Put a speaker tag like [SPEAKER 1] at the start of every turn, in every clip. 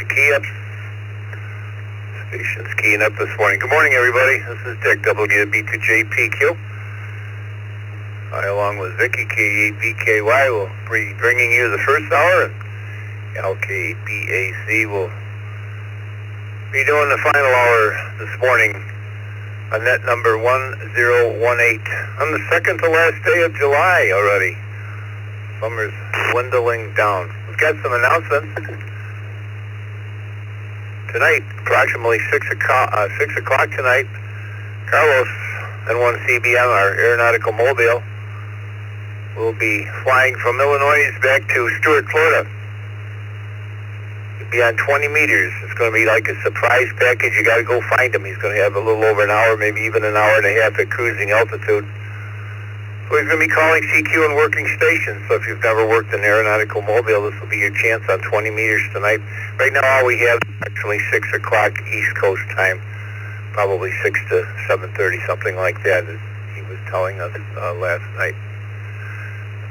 [SPEAKER 1] key up. Station's keying up this morning. Good morning, everybody. This is Dick, WB2JPQ. I, along with Vicky, K8BKY, will be bringing you the first hour, and LK8BAC will be doing the final hour this morning on net number 1018. On the second to last day of July already. Summer's dwindling down. We've got some announcements. Tonight, approximately 6 o'clock tonight, Carlos N1CBM, our aeronautical mobile, will be flying from Illinois back to Stuart, Florida. He'll be on 20 meters. It's going to be like a surprise package. You got to go find him. He's going to have a little over an hour, maybe even an hour and a half at cruising altitude. So he's going to be calling CQ and working stations. So if you've never worked an aeronautical mobile, this will be your chance on 20 meters tonight. Right now, all we have is actually 6 o'clock East Coast time, probably 6 to 7:30, something like that, as he was telling us last night.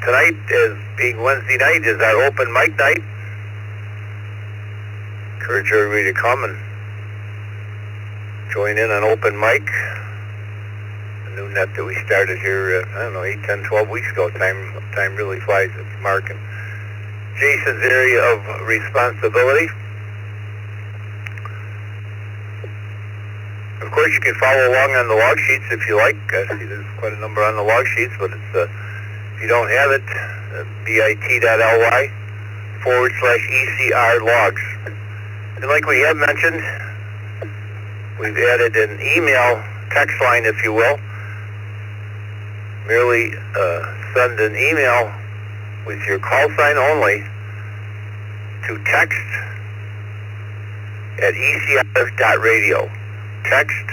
[SPEAKER 1] Tonight, as being Wednesday night, is our open mic night. Encourage everybody to come and join in on open mic. New net that we started here, I don't know, 8, 10, 12 weeks ago. Time really flies. It's Mark and Jason's area of responsibility. Of course, you can follow along on the log sheets if you like. I see there's quite a number on the log sheets, but it's if you don't have it, bit.ly/ECR logs. And like we have mentioned, we've added an email text line, if you will. Merely send an email with your call sign only to text at ECR.radio. Text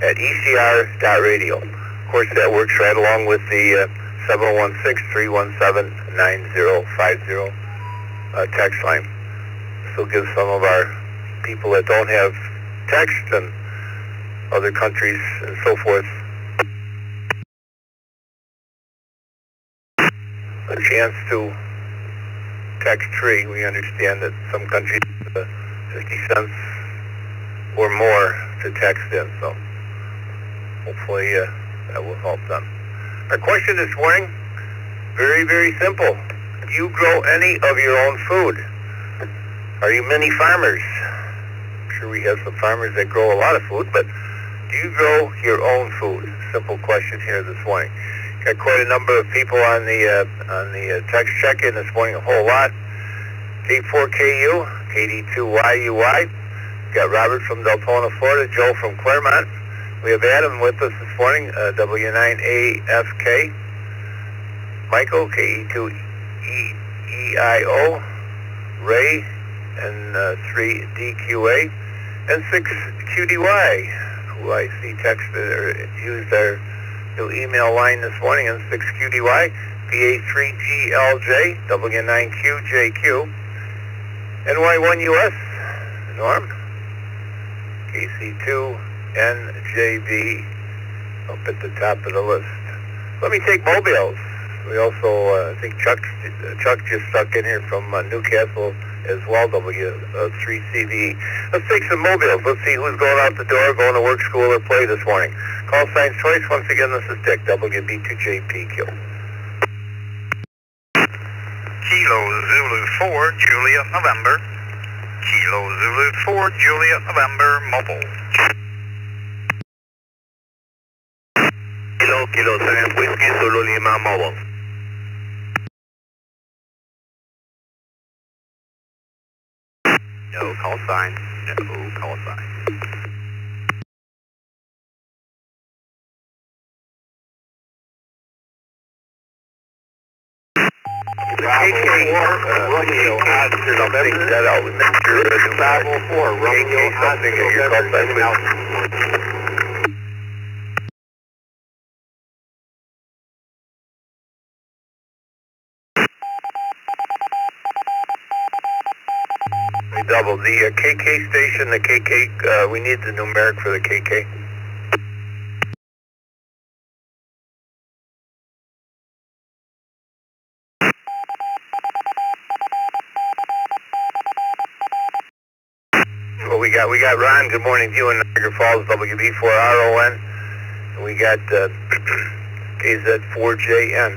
[SPEAKER 1] at ECR.radio. Of course, that works right along with the 716-317-9050 text line. This will give some of our people that don't have text and other countries and so forth a chance to text free. We understand that some countries 50 cents or more to text in, so hopefully that will help them. Our question this morning, very, very simple. Do you grow any of your own food? Are you mini farmers? I'm sure we have some farmers that grow a lot of food, but do you grow your own food? Simple question here this morning. Got quite a number of people on the text check-in this morning, a whole lot. K4KU, KD2YUY. Got Robert from Deltona, Florida, Joe from Claremont. We have Adam with us this morning, W9AFK. Michael, KE2EIO. Ray, and 3DQA. And 6QDY, who I see texted or used our new email line this morning, and 6QDY, PA3GLJ, W9QJQ, NY1US, Norm, KC2NJB, up at the top of the list. Let me take mobiles. We also, I think Chuck just stuck in here from Newcastle as well, W3CVE. Let's take some mobiles. Let's see who's going out the door, going to work, school, or play this morning. Call sign choice. Once again, this is Dick, WB2JPQ.
[SPEAKER 2] Kilo Zulu 4, Juliet, November. Kilo Zulu 4, Juliet, November, mobile.
[SPEAKER 1] Kilo 7 Whiskey, Zulu Lima, mobile. No call sign. No call sign. KK4, Romeo Oscar, November. That out. Make sure it's 504, Romeo Oscar, November. Double the KK station, the KK, we need the numeric for the KK. We got Ron. Good morning to you in Niagara Falls, WB4RON. And we got KZ4JN.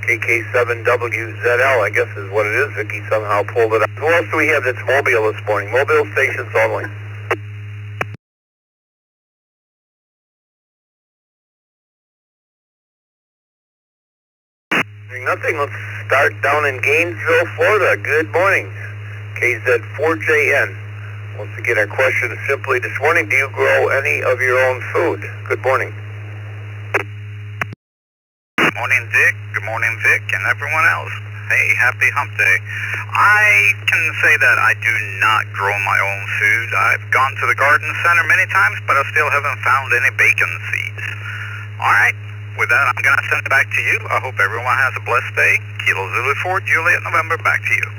[SPEAKER 1] KK7WZL, I guess is what it is. Vicky somehow pulled it up. Who else do we have that's mobile this morning? Mobile stations only. Nothing. Let's start down in Gainesville, Florida. Good morning. KZ4JN. Once again, our question is simply this morning, do you grow any of your own food? Good morning.
[SPEAKER 2] Good morning, Dick. Good morning, Vic, and everyone else. Hey, happy hump day. I can say that I do not grow my own food. I've gone to the garden center many times, but I still haven't found any bacon seeds. All right. With that, I'm going to send it back to you. I hope everyone has a blessed day. Kilo Zulu 4, Juliet, November, back to you.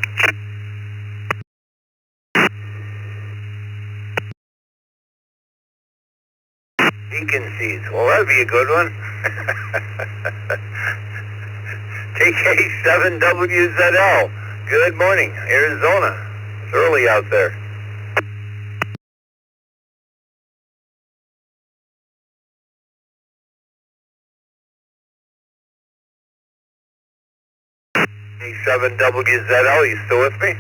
[SPEAKER 1] Bacon seeds. Well, that'd be a good one. KK7WZL. Good morning, Arizona. It's early out there. K7WZL, you still with me?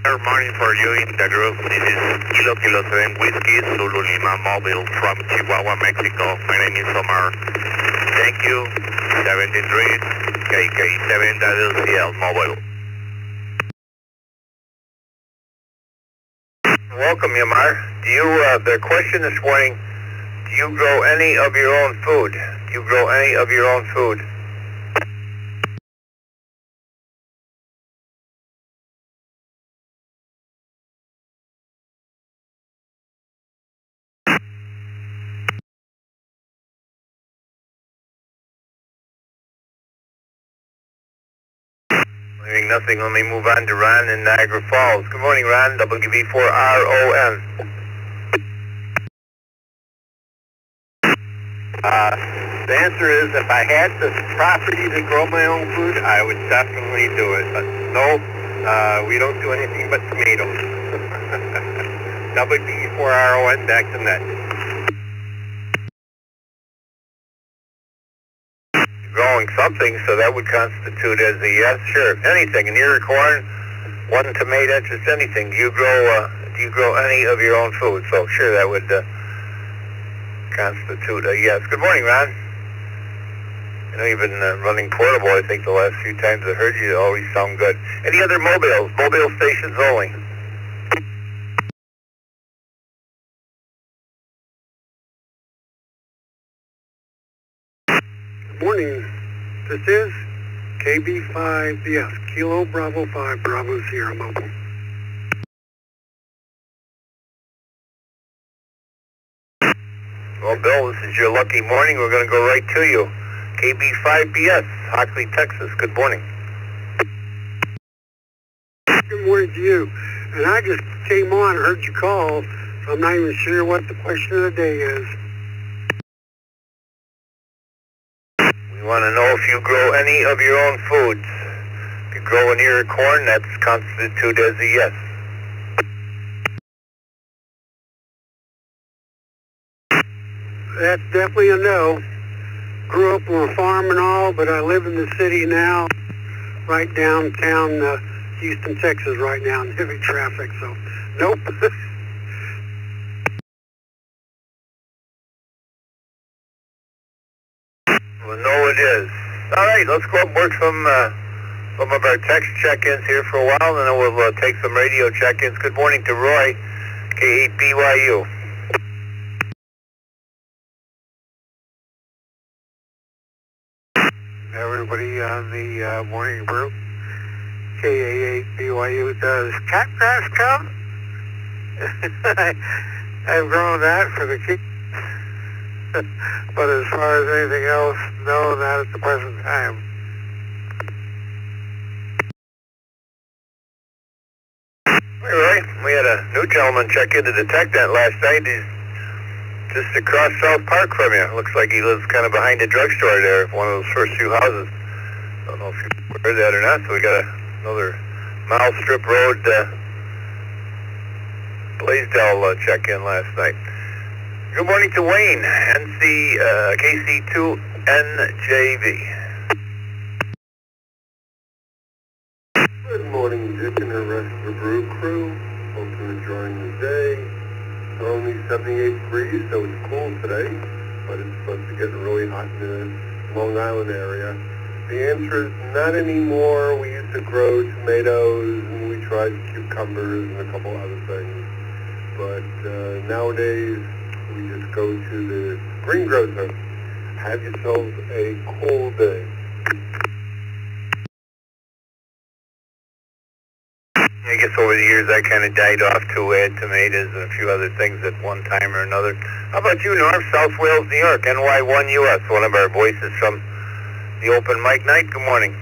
[SPEAKER 1] Good morning for you in the group. This is Kilo 7 Whiskey Zulu Lima Mobile from Chihuahua, Mexico. My name is Omar. Thank you. 73 KK7WZL Mobile. Welcome, Yamar. Do you, the question this morning, do you grow any of your own food? Do you grow any of your own food? Hearing nothing, let me move on to Ron in Niagara Falls. Good morning, Ron. WB4RON. The answer is if I had the property to grow my own food, I would definitely do it. But no, we don't do anything but tomatoes. WB4RON, back to net. Growing something, so that would constitute as a yes. Sure, anything. An ear of corn, one tomato, just anything. Do you grow any of your own food? So sure, that would constitute a yes. Good morning, Ron. I know you've been running portable. I think the last few times I heard you, always sound good. Any other mobiles? Mobile stations only.
[SPEAKER 3] Morning. This is KB5BS, Kilo Bravo 5, Bravo Sierra Mobile.
[SPEAKER 1] Well, Bill, this is your lucky morning. We're going to go right to you. KB5BS, Hockley, Texas. Good morning.
[SPEAKER 3] Good morning to you. And I just came on, heard you call, so I'm not even sure what the question of the day is.
[SPEAKER 1] We want to know if you grow any of your own foods. If you grow an ear of corn, that's constituted as a yes.
[SPEAKER 3] That's definitely a no. Grew up on a farm and all, but I live in the city now, right downtown Houston, Texas right now in heavy traffic, so nope.
[SPEAKER 1] Well, no, it is. All right, let's go up and work some of our text check-ins here for a while, and then we'll take some radio check-ins. Good morning to Roy, K8BYU.
[SPEAKER 3] Everybody on the morning brew, KA8BYU, does cat grass count? I've grown that for the kids. But as far as anything else, no, not at the present time.
[SPEAKER 1] Hey, Roy, we had a new gentleman check in to detect that last night. He's just across South Park from you. Looks like he lives kind of behind the drugstore there, one of those first few houses. Don't know if you heard that or not, so we got a Another mile strip road, Blaisdell check-in last night. Good morning to Wayne, KC2NJV.
[SPEAKER 4] Good morning, Dick and the rest of the brew crew. Hope you're enjoying the day. It's only 78 degrees, so it's cool today, but it's supposed to get really hot in the Long Island area. The answer is not anymore. We used to grow tomatoes, and we tried cucumbers and a couple other things. But nowadays, we just go to the greengrocer. Have yourselves a cool day.
[SPEAKER 1] I guess over the years I kind of died off to add tomatoes and a few other things at one time or another. How about you, North, South Wales, New York, NY1US, one of our voices from the open mic night? Good morning.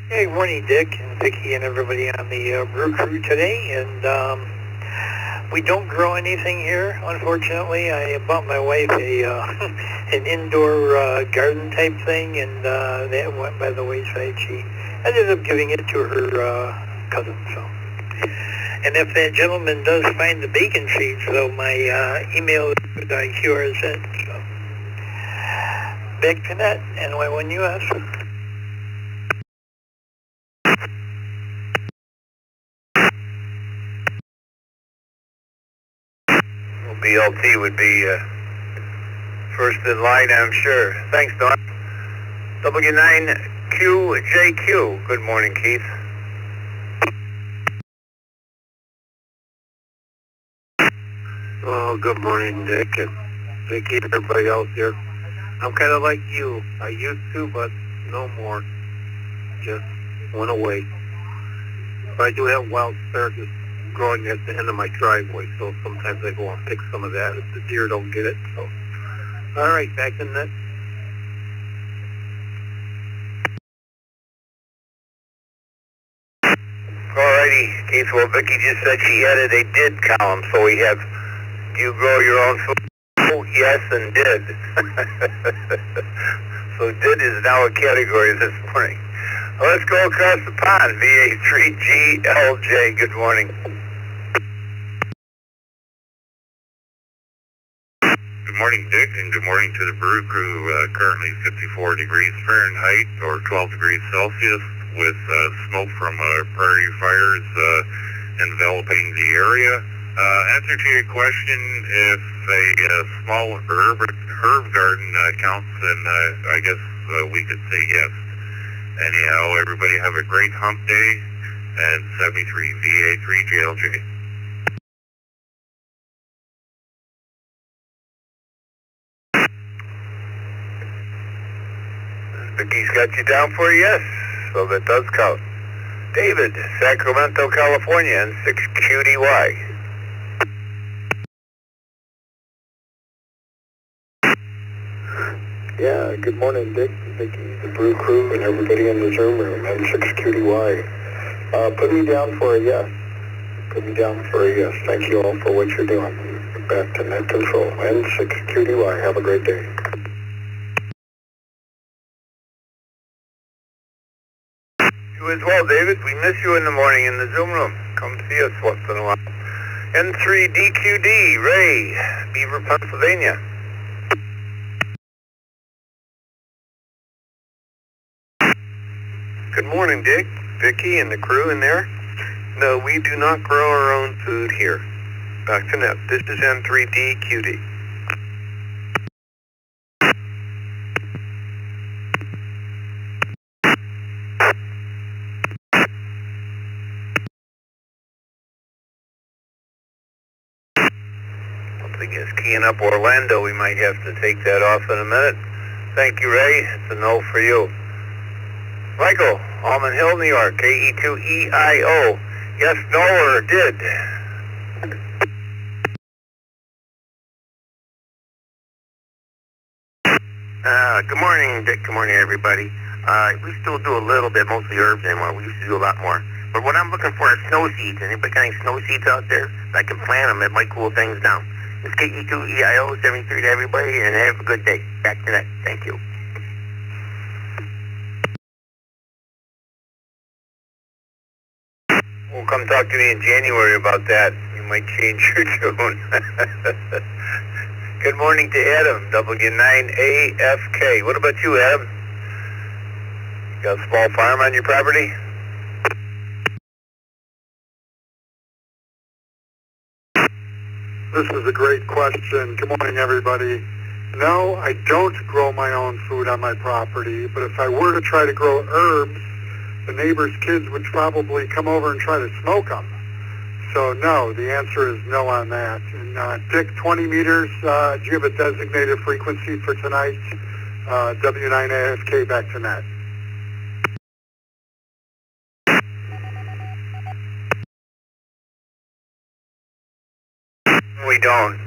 [SPEAKER 5] Hey, morning, Dick and Vicki and everybody on the brew crew today. And we don't grow anything here, unfortunately. I bought my wife an indoor garden type thing, and that went by the wayside. She ended up giving it to her cousin. So, and if that gentleman does find the bacon seeds, though, my email is with QRZ. So, back to net, NY1US.
[SPEAKER 1] BLT would be first in line, I'm sure. Thanks, Don. W9QJQ. Good morning, Keith.
[SPEAKER 4] Oh, good morning, Dick and Vicki and everybody else here. I'm kind of like you. I used to, but no more. Just went away. But I do have wild asparagus growing at the end of my driveway, so sometimes I go and pick some of that if the deer don't get it. So, all right, back in that.
[SPEAKER 1] Alrighty, Keith. Well, Vicki just said she added a did column, so we have you grow your own food. Oh, yes, and did. So did is now a category this morning. Well, let's go across the pond. VA3GLJ. Good morning.
[SPEAKER 6] Good morning, Dick, and good morning to the brew crew. Currently 54 degrees Fahrenheit or 12 degrees Celsius with smoke from prairie fires enveloping the area. Answer to your question, if a small herb garden counts, then I guess we could say yes. Anyhow, everybody have a great hump day, and 73 VA3JLJ.
[SPEAKER 1] Vicky's got you down for a yes, so that does count. David, Sacramento, California, N6QDY.
[SPEAKER 4] Yeah, good morning, Dick, Vicki, the brew crew, and everybody in the Zoom room, N6QDY. Put me down for a yes. Put me down for a yes. Thank you all for what you're doing. Back to net control. N6QDY. Have a great day.
[SPEAKER 1] You as well, David. We miss you in the morning in the Zoom room. Come see us once in a while. N3DQD, Ray, Beaver, Pennsylvania.
[SPEAKER 4] Good morning, Dick, Vicki, and the crew in there. No, we do not grow our own food here. Back to net. This is N3DQD.
[SPEAKER 1] Something is keying up Orlando. We might have to take that off in a minute. Thank you, Ray. It's a no for you. Michael, Almond Hill, New York, KE2EIO. Yes, no, or did?
[SPEAKER 4] Good morning, Dick. Good morning, everybody. We still do a little bit, mostly herbs anymore. We used to do a lot more. But what I'm looking for is snow seeds. Anybody got any snow seeds out there? I can plant them. It might cool things down.
[SPEAKER 1] This KE2EIO 73 to everybody, and have a good day. Back to that. Thank you. Well, come talk to me in January about that. You might change your tune. Good morning to Adam, W9AFK. What about you, Adam? You got a small farm on your property?
[SPEAKER 7] This is a great question. Good morning, everybody. No, I don't grow my own food on my property, but if I were to try to grow herbs, the neighbor's kids would probably come over and try to smoke them. So no, the answer is no on that. And Dick, 20 meters, do you have a designated frequency for tonight? W9AFK, back to net.
[SPEAKER 1] We don't.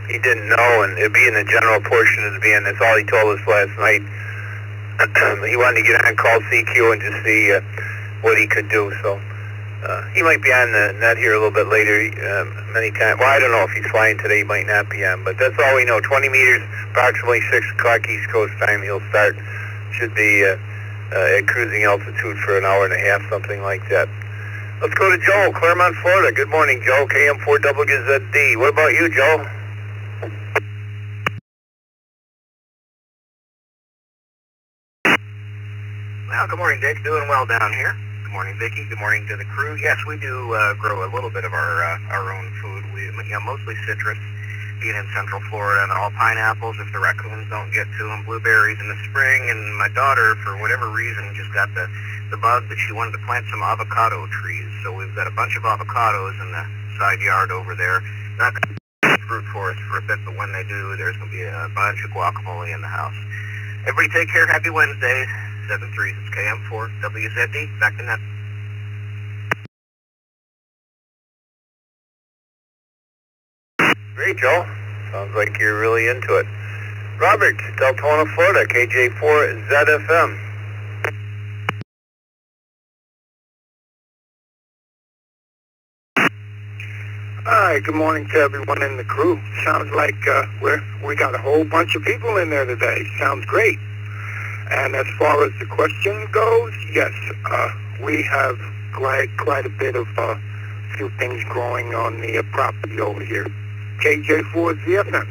[SPEAKER 1] He didn't know, and it'd be in the general portion of the band. That's all he told us last night. He wanted to get on call CQ and just see what he could do. So he might be on the net here a little bit later. Many times. Well, I don't know if he's flying today. He might not be on, but that's all we know. 20 meters, approximately 6 o'clock East Coast time. He'll start. Should be at cruising altitude for an hour and a half, something like that. Let's go to Joe, Claremont, Florida. Good morning, Joe. KM4WZD. What about you, Joe?
[SPEAKER 2] Well, good morning, Dick. Doing well down here. Good morning, Vicki. Good morning to the crew. Yes, we do grow a little bit of our own food. We mostly citrus, being in Central Florida, and all pineapples if the raccoons don't get to them, blueberries in the spring, and my daughter, for whatever reason, just got the bug that she wanted to plant some avocado trees. So we've got a bunch of avocados in the side yard over there. Not going to fruit for us for a bit, but when they do, there's going to be a bunch of guacamole in the house. Everybody take care. Happy Wednesday. 7-3. It's KM4 WZD. Back to net.
[SPEAKER 1] Great, Joe. Sounds like you're really into it. Robert, Deltona, Florida, KJ4 ZFM.
[SPEAKER 8] Hi, good morning to everyone in the crew. Sounds like we got a whole bunch of people in there today. Sounds great. And as far as the question goes, yes, we have quite a bit of few things growing on the property over here. KJ4 ZFM.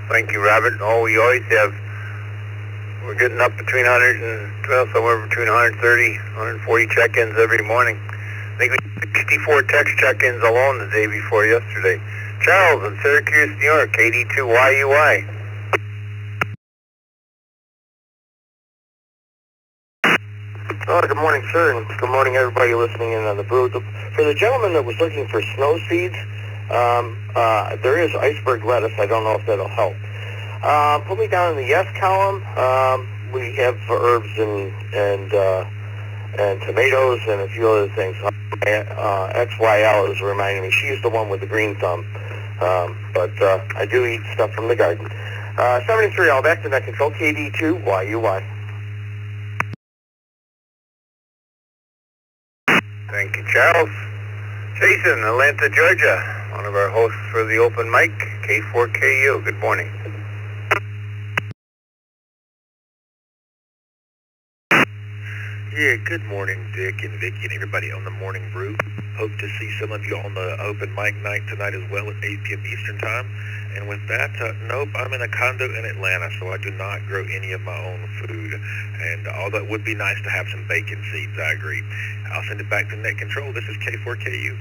[SPEAKER 1] Thank you, Robert. Oh, we always have. We're getting up between 100 and, well, somewhere between 130, 140 check-ins every morning. I think we had 64 text check-ins alone the day before yesterday. Charles in Syracuse, New York, KD2YUY.
[SPEAKER 9] Oh, good morning, sir, and good morning, everybody listening in on the brew. For the gentleman that was looking for snow seeds, there is iceberg lettuce. I don't know if that'll help. Put me down in the yes column. We have herbs and tomatoes and a few other things. SWL is reminding me. She's the one with the green thumb. But I do eat stuff from the garden. 73, all back to net control, KD2YUY.
[SPEAKER 1] Thank you, Charles. Jason, Atlanta, Georgia, one of our hosts for the open mic, K4KU. Good morning.
[SPEAKER 10] Yeah, good morning, Dick and Vicki and everybody on the Morning Brew. Hope to see some of you on the open mic night tonight as well at 8 p.m. Eastern Time. And with that, nope, I'm in a condo in Atlanta, so I do not grow any of my own food. And although it would be nice to have some bacon seeds, I agree. I'll send it back to Net Control. This is K4KU.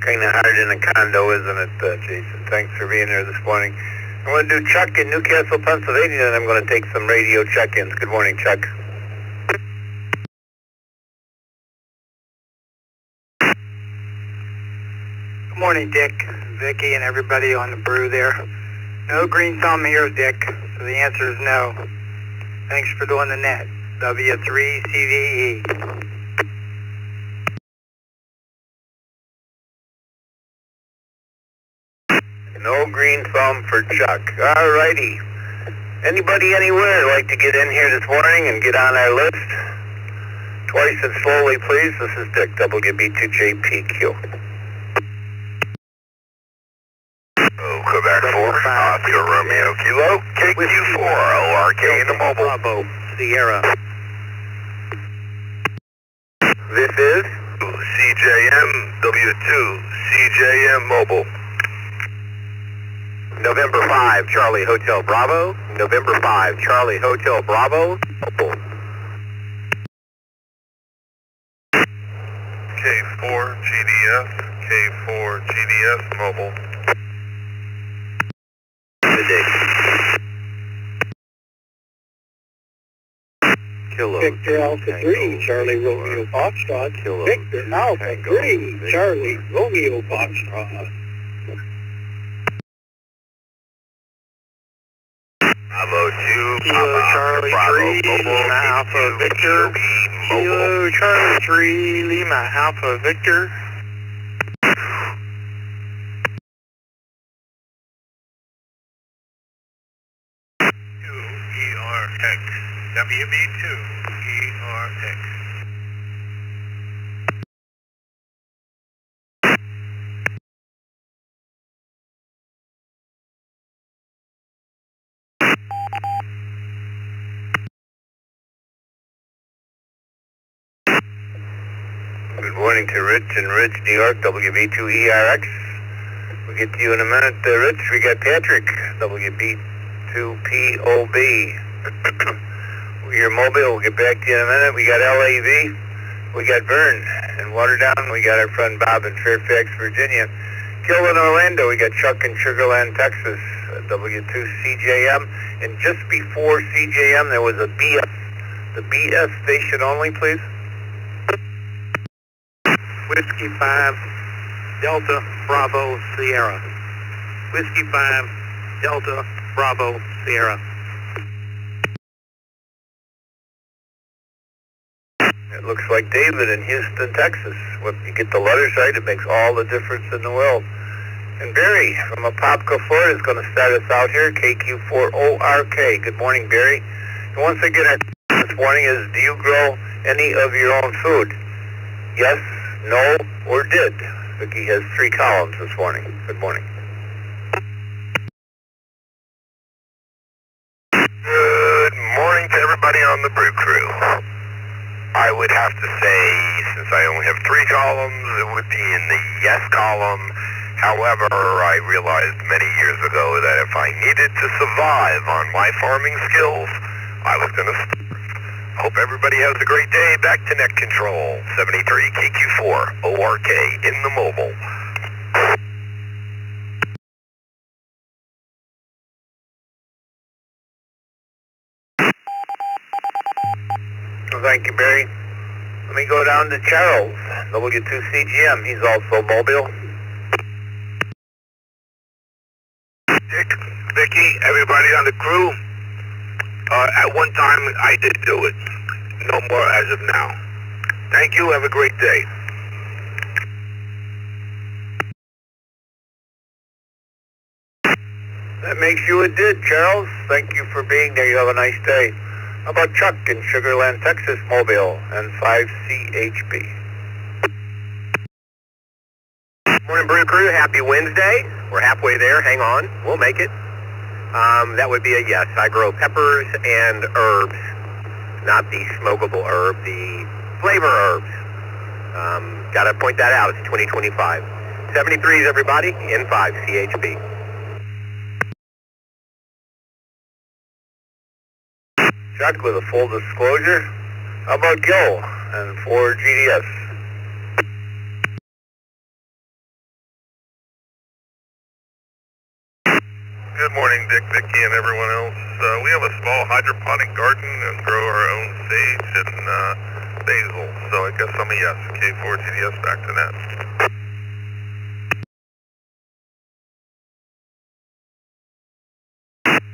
[SPEAKER 1] Kind of hard in a condo, isn't it, Jason? Thanks for being here this morning. I'm going to do Chuck in Newcastle, Pennsylvania, and I'm going to take some radio check-ins. Good morning, Chuck.
[SPEAKER 5] Good morning, Dick, Vicki, and everybody on the brew there. No green thumb here, Dick, so the answer is no. Thanks for doing the net. W3CVE.
[SPEAKER 1] No green thumb for Chuck. All righty. Anybody anywhere like to get in here this morning and get on our list? Twice and slowly, please. This is Dick, WB2JPQ.
[SPEAKER 6] Oh, Quebec 4, Oscar Romeo Kilo, KQ4, ORK in the mobile.
[SPEAKER 1] Bravo, Sierra. This is
[SPEAKER 6] CJM W2, CJM mobile.
[SPEAKER 1] November 5, Charlie Hotel Bravo. November 5, Charlie Hotel Bravo. Mobile.
[SPEAKER 6] K4 GDS, K4 GDS mobile.
[SPEAKER 1] Good day. Kilo.
[SPEAKER 5] Victor Alpha 3, Charlie Romeo Foxtrot. Victor Alpha 3, Charlie Romeo Foxtrot.
[SPEAKER 6] Bravo 2,
[SPEAKER 5] Kilo Charlie 3, Lima Alpha Victor. Kilo Charlie 3, Lima Alpha Victor.
[SPEAKER 6] ERX, WB2 ERX.
[SPEAKER 1] Good morning to Rich in Ridge, New York, WB2ERX. We'll get to you in a minute, Rich. We got Patrick, WB2POB. Your mobile, we'll get back to you in a minute. We got LAV. We got Vern in Waterdown. We got our friend Bob in Fairfax, Virginia. Kill in Orlando. We got Chuck in Sugarland, Texas, W2CJM. And just before CJM, there was a BS. The BS station only, please. Whiskey 5, Delta, Bravo, Sierra. Whiskey 5, Delta, Bravo, Sierra. It looks like David in Houston, Texas. When you get the letters right, it makes all the difference in the world. And Barry from Apopka, Florida is going to start us out here, KQ4ORK. Good morning, Barry. And once again, our question this morning is, do you grow any of your own food? Yes, no, or did? Vicky has 3 columns this morning. Good morning.
[SPEAKER 6] Good morning to everybody on the Brew Crew. I would have to say, since I only have 3 columns, it would be in the yes column. However, I realized many years ago that if I needed to survive on my farming skills, I was going to starve. Hope everybody has a great day. Back to net control. 73 KQ4 ORK in the mobile.
[SPEAKER 1] Well, thank you, Barry. Let me go down to Charles, W2CGM. He's also mobile.
[SPEAKER 6] Dick, Vicky, everybody on the crew. At one time, I did do it. No more as of now. Thank you. Have a great day.
[SPEAKER 1] That makes you a did, Charles. Thank you for being there. You have a nice day. How about Chuck in Sugarland, Texas, mobile, and 5CHB?
[SPEAKER 11] Morning, Brew Crew. Happy Wednesday. We're halfway there. Hang on. We'll make it. That would be a yes. I grow peppers and herbs, not the smokable herb, the flavor herbs. Got to point that out. It's 2025. 73s, everybody, in 5 CHB.
[SPEAKER 1] Chuck with a full disclosure. How about Gil and 4 GDS?
[SPEAKER 6] Good morning, Dick, Vicky, and everyone else. We have a small hydroponic garden and grow our own sage and basil. So I guess I'm a yes. K4 GDS, back to net.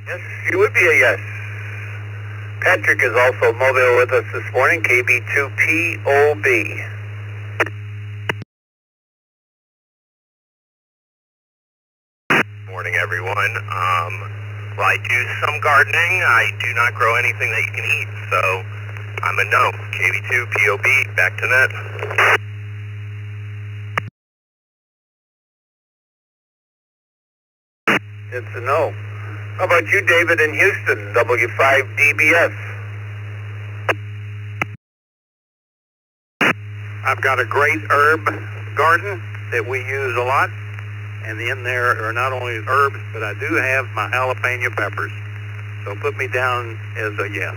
[SPEAKER 1] Yes, you would be a yes. Patrick is also mobile with us this morning, KB2POB.
[SPEAKER 11] Morning, everyone. I do some gardening. I do not grow anything that you can eat, so I'm a no. KV2, POB, back to net.
[SPEAKER 1] It's a no. How about you, David, in Houston, W5DBS?
[SPEAKER 12] I've got a great herb garden that we use a lot, and in there are not only herbs, but I do have my jalapeno peppers. So put me down as a yes.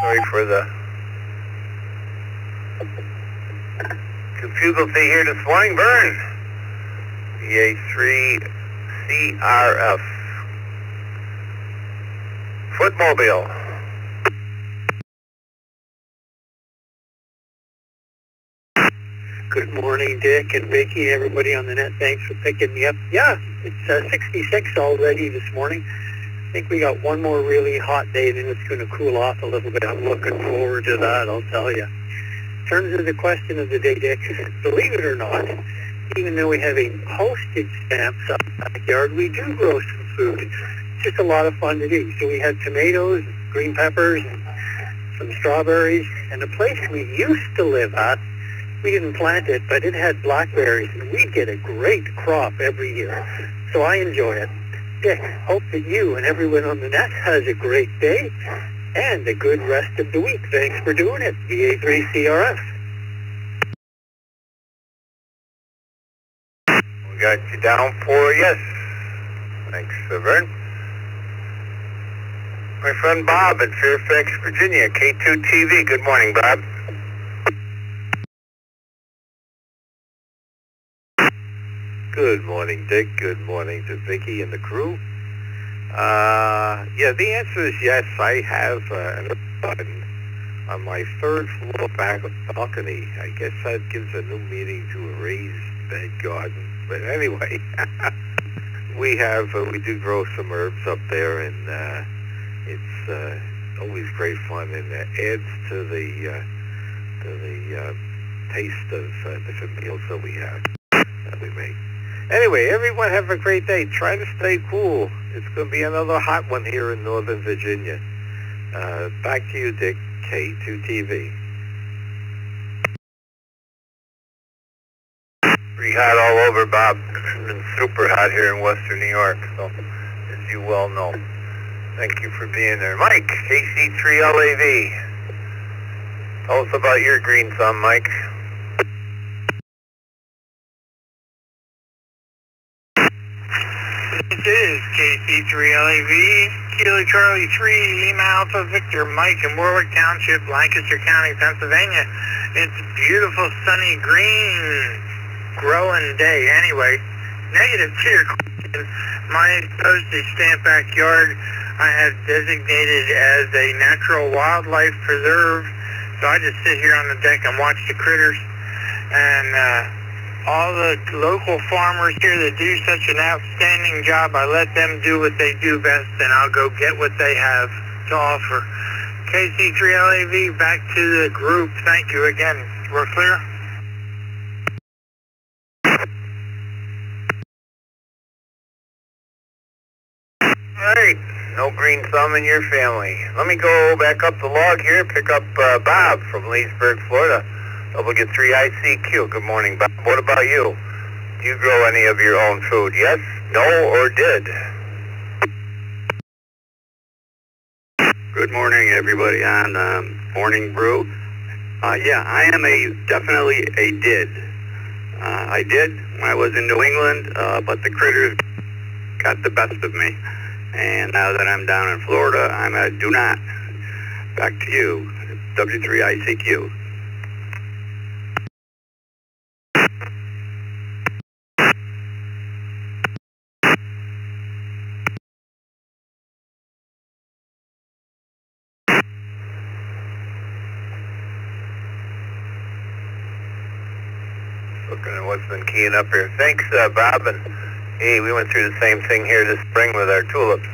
[SPEAKER 1] Sorry for the confugalcy here this morning. Burn. VA3CRF. Footmobile.
[SPEAKER 5] Good morning, Dick and Vicki, everybody on the net. Thanks for picking me up. Yeah, it's 66 already this morning. I think we got one more really hot day, then it's going to cool off a little bit. I'm looking forward to that, I'll tell you. In terms of the question of the day, Dick, believe it or not, even though we have a postage stamp in the backyard, we do grow some food. It's just a lot of fun to do. So we had tomatoes, green peppers, and some strawberries, and the place we used to live at, we didn't plant it, but it had blackberries, and we get a great crop every year. So I enjoy it. Dick, hope that you and everyone on the net has a great day and a good rest of the week. Thanks for doing it, VA3CRF.
[SPEAKER 1] We got you down for yes. Thanks, Vern. My friend Bob in Fairfax, Virginia, K2TV. Good morning, Bob.
[SPEAKER 12] Good morning, Dick. Good morning to Vicki and the crew. Yeah, the answer is yes. I have an herb garden on my third floor back of the balcony. I guess that gives a new meaning to a raised bed garden. But anyway, we do grow some herbs up there, and it's always great fun, and it adds to the taste of different meals that we make. Anyway, everyone have a great day. Try to stay cool. It's going to be another hot one here in Northern Virginia. Back to you, Dick, K2TV.
[SPEAKER 1] Pretty hot all over, Bob. It's been super hot here in Western New York, so as you well know. Thank you for being there. Mike, KC3LAV. Tell us about your green thumb, Mike.
[SPEAKER 8] This is KC3LAV, Kilo Charlie 3, Lima Alpha Victor, Mike in Warwick Township, Lancaster County, Pennsylvania. It's a beautiful, sunny, green, growing day. Anyway, negative to your question. My postage stamp backyard I have designated as a natural wildlife preserve, so I just sit here on the deck and watch the critters, and all the local farmers here that do such an outstanding job, I let them do what they do best, and I'll go get what they have to offer. KC3LAV, back to the group. Thank you again. We're clear?
[SPEAKER 1] All right, no green thumb in your family. Let me go back up the log here, pick up Bob from Leesburg, Florida. W3ICQ. Good morning, Bob. What about you? Do you grow any of your own food? Yes, no, or did?
[SPEAKER 12] Good morning, everybody on Morning Brew. Yeah, I am definitely a did. I did when I was in New England, but the critters got the best of me. And now that I'm down in Florida, I'm a do not. Back to you, W3ICQ.
[SPEAKER 1] looking at what's been keying up here. Thanks, Bob. And hey, we went through the same thing here this spring with our tulips.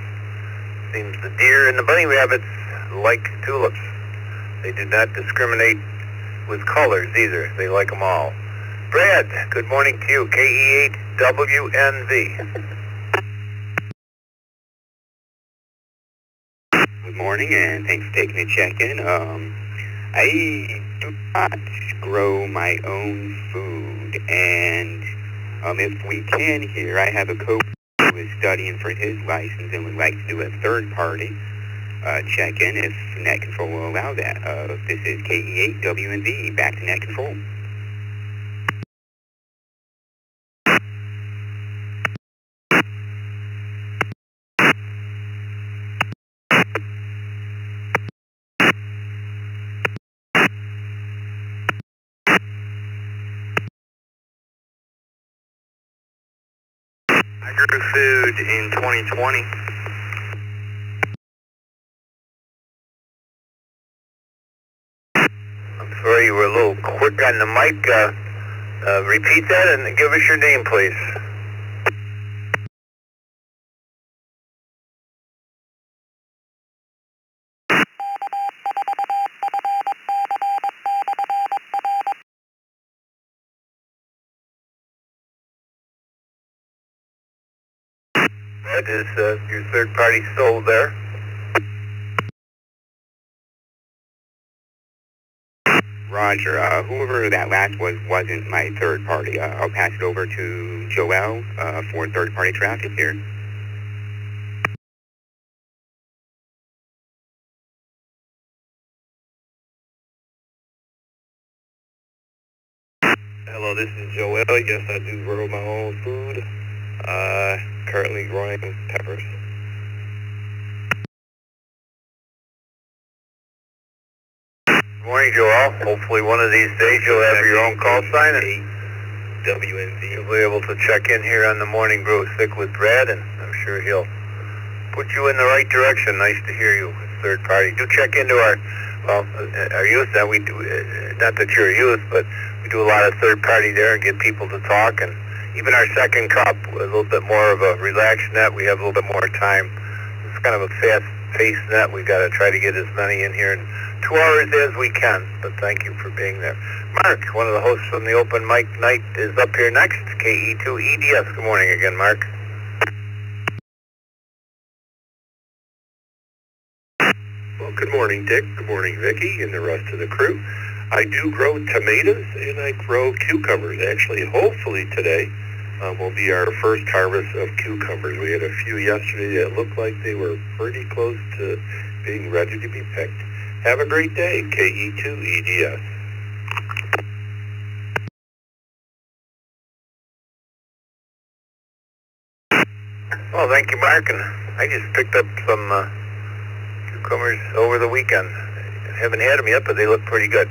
[SPEAKER 1] Seems the deer and the bunny rabbits like tulips. They do not discriminate with colors either. They like them all. Brad, good morning to you. KE8WNV.
[SPEAKER 12] Good morning, and thanks for taking a check-in. I do not grow my own food, and if we can here, I have a co-worker who is studying for his license and would like to do a third-party check-in if Net Control will allow that. This is KE8WNV, back to Net Control. I grew food in 2020.
[SPEAKER 1] I'm sorry you were a little quick on the mic. Repeat that and give us your name, please. That is your third party sold there.
[SPEAKER 12] Roger. Whoever that last was wasn't my third party. I'll pass it over to Joel for third party traffic here.
[SPEAKER 10] Hello, this is Joel. Yes, I do grow my own food. Currently growing peppers.
[SPEAKER 1] Good morning, Joel. Hopefully one of these days you'll have your own call sign and
[SPEAKER 10] WNV.
[SPEAKER 1] you'll be able to check in here on the Morning Brew Sick with Brad, and I'm sure he'll put you in the right direction. Nice to hear you. Third party. Do check into our youth. Now we do, not that you're a youth, but we do a lot of third party there and get people to talk. And even our second cup, a little bit more of a relaxed net. We have a little bit more time. It's kind of a fast-paced net. We got to try to get as many in here in 2 hours as we can. But thank you for being there. Mark, one of the hosts from the open mic night, is up here next. KE2EDS. Good morning again, Mark.
[SPEAKER 6] Well, good morning, Dick. Good morning, Vicki, and the rest of the crew. I do grow tomatoes, and I grow cucumbers. Actually, hopefully today will be our first harvest of cucumbers. We had a few yesterday that looked like they were pretty close to being ready to be picked. Have a great day, KE2EDS.
[SPEAKER 1] Well, thank you, Mark. And I just picked up some cucumbers over the weekend. I haven't had them yet, but they look pretty good.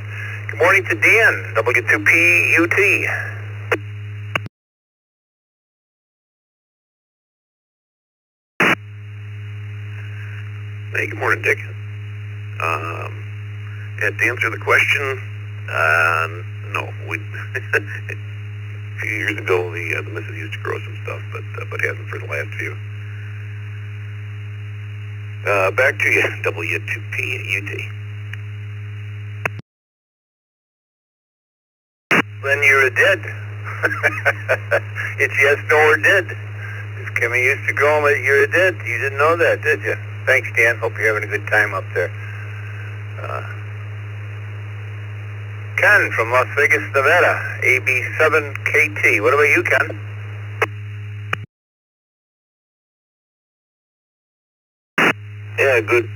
[SPEAKER 1] Good morning to Dan, W2PUT.
[SPEAKER 6] Hey, good morning, Dick. To answer the question, no. We a few years ago, the missus used to grow some stuff, but hasn't for the last few. Back to you, W2PUT.
[SPEAKER 1] Then you're a dead. It's yes, no, or dead. If Kimmy used to grow them, you're a dead. You didn't know that, did you? Thanks, Dan. Hope you're having a good time up there. Ken from Las Vegas, Nevada, AB7KT. What about you, Ken?
[SPEAKER 6] Yeah, good.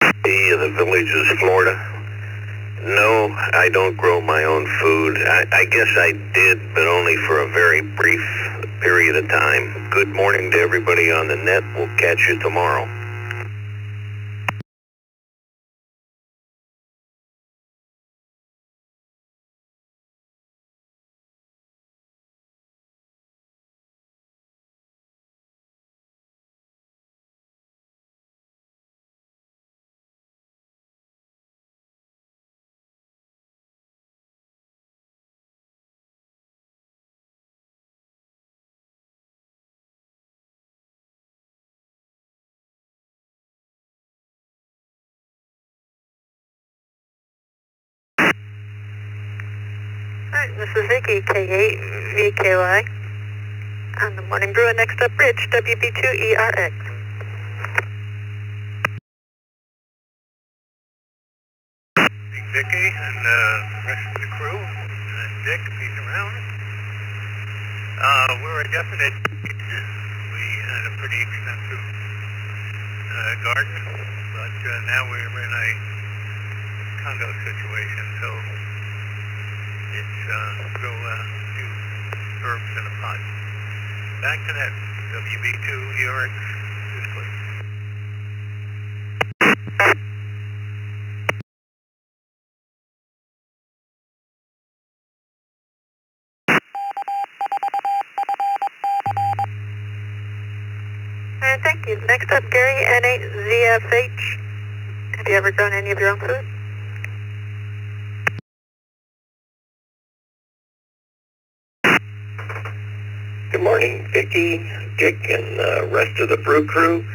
[SPEAKER 6] The Villages, Florida. No, I don't grow my own food. I guess I did, but only for a very brief period of time. Good morning to everybody on the net. We'll catch you tomorrow.
[SPEAKER 13] morning. This is Vicky, K8VKY. On the Morning Brew, and next up, Rich, WB2ERX.
[SPEAKER 1] Vicky and the rest of the crew, and Dick, if he's around. We're a definite. We had a pretty extensive garden, but now we're in a condo situation, so it's grow a few herbs in a pot. Back to that WB2ERX display.
[SPEAKER 13] And thank you. Next up, Gary, N8ZFH. Have you ever grown any of your own food?
[SPEAKER 9] Good morning, Vicky, Dick, and the rest of the brew crew.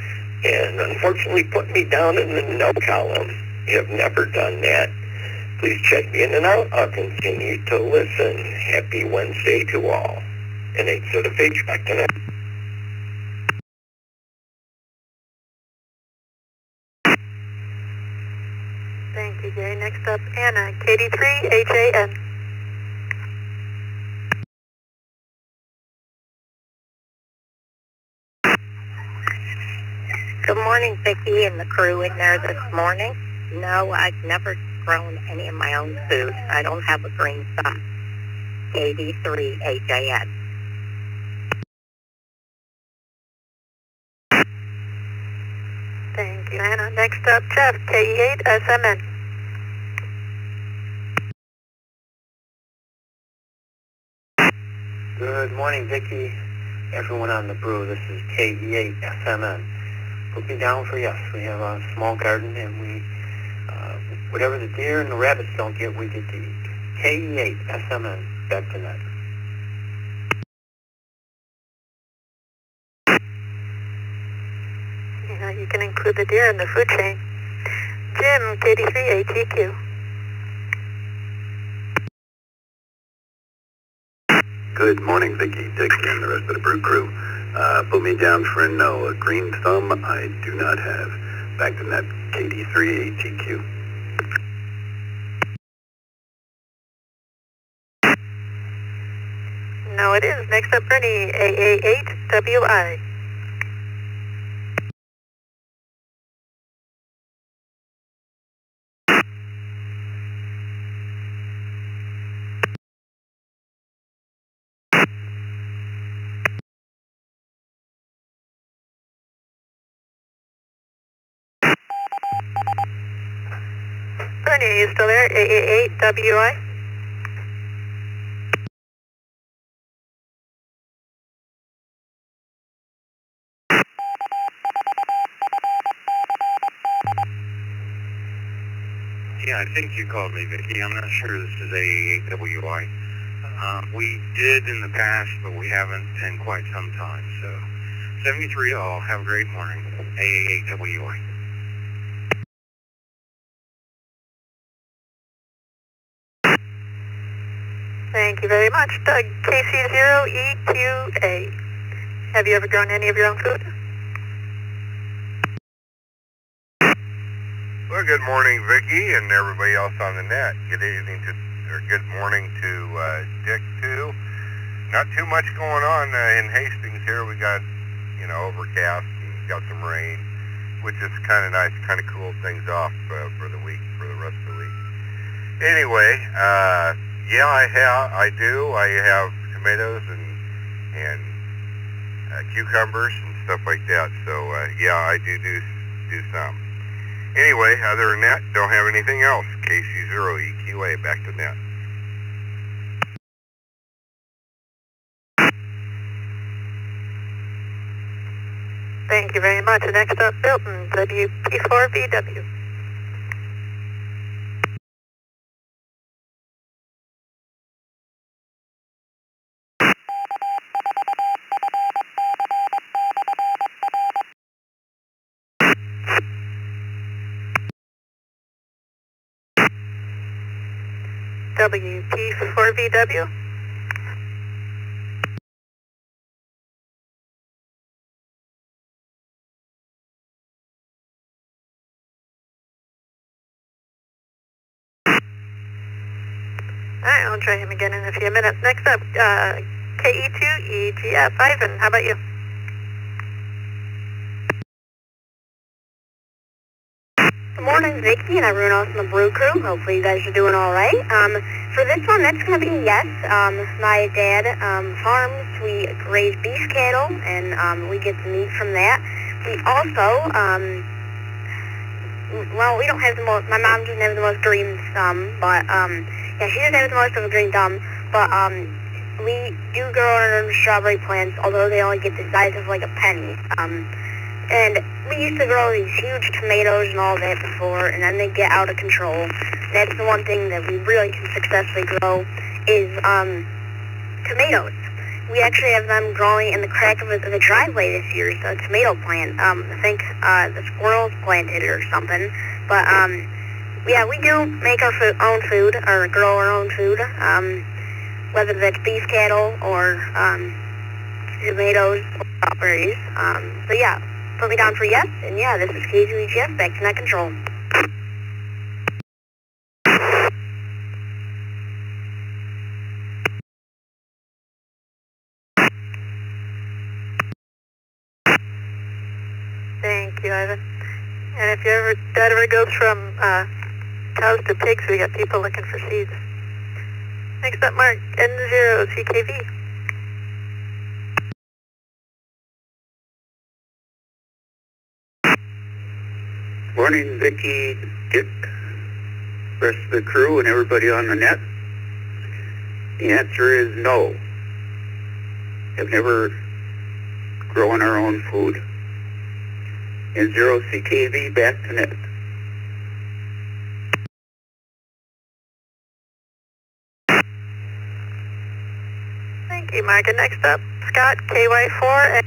[SPEAKER 9] And unfortunately put me down in the no column. You have never done that. Please check me in and out. I'll continue to listen. Happy Wednesday to all. N8ZFH, back to that.
[SPEAKER 13] Thank you, Gary. Next up, Anna, KD3HAN.
[SPEAKER 14] Good morning, Vicki and the crew in there this morning. No, I've never grown any of my own food. I don't have a green thumb. KD3HAN.
[SPEAKER 13] Thank you, Anna. Next up, Jeff, KE8SMN.
[SPEAKER 15] Good morning, Vicky. Everyone on the brew, this is KE8SMN. Put me down for yes. We have a small garden, and we, whatever the deer and the rabbits don't get, we get to eat. KE8SMN, back to net.
[SPEAKER 13] Yeah, you can include the deer in the food chain. Jim, KD3ATQ.
[SPEAKER 16] Good morning, Vicky, Dick, and the rest of the brew crew. Put me down for a no. A green thumb I do not have. Back to net, KD3ATQ.
[SPEAKER 13] No, it is. Next up, Bernie, AA8WI. Bernie, are you still there? AA8WI?
[SPEAKER 6] Yeah, I think you called me, Vicky. I'm not sure this is AAWI. We did in the past, but we haven't in quite some time. So, 73 all. Have a great morning. AAWI.
[SPEAKER 13] Thank you very much. Doug, KC0EQA. Have you ever grown any of your own food?
[SPEAKER 1] Well, good morning, Vicky, and everybody else on the net. Good evening to, or good morning to Dick, too. Not too much going on in Hastings here. We got, overcast and got some rain, which is kind of nice, kind of cool things off for the week, for the rest of the week. Anyway, yeah, I do. I have tomatoes and cucumbers and stuff like that. So, yeah, I do some. Anyway, other than that, don't have anything else. KC0EQA, back to net.
[SPEAKER 13] Thank you very much. Next up, Bilton, WP4VW. WP4VW. Alright, I'll try him again in a few minutes. Next up, KE2EGF Ivan, how about you?
[SPEAKER 17] Good morning, Vicky and everyone else in the Brew Crew. Hopefully you guys are doing all right. For this one, that's going to be a yes. My dad farms. We raise beef cattle, and we get the meat from that. We also, well, we don't have the most, my mom doesn't have the most green thumb, but, yeah, she doesn't have the most of a green thumb, but, we do grow our own strawberry plants, although they only get the size of like a penny. And we used to grow these huge tomatoes and all that before, and then they get out of control. That's the one thing that we really can successfully grow is tomatoes. We actually have them growing in the crack of the driveway this year. It's a tomato plant. I think the squirrels planted it or something. But yeah, we do make our own food, or grow our own food, whether that's beef cattle or tomatoes or strawberries. So yeah. Put me down for yes, and yeah, this is K2EGF, back to net control.
[SPEAKER 13] Thank you, Ivan. And if that ever goes from cows to pigs, we got people looking for seeds. Next up, Mark, N0CKV.
[SPEAKER 12] Morning, Vicky, Dick, rest of the crew, and everybody on the net. The answer is no. Have never grown our own food. N0CKV, back to net.
[SPEAKER 13] Thank you, Mark. And next up, Scott, KY4.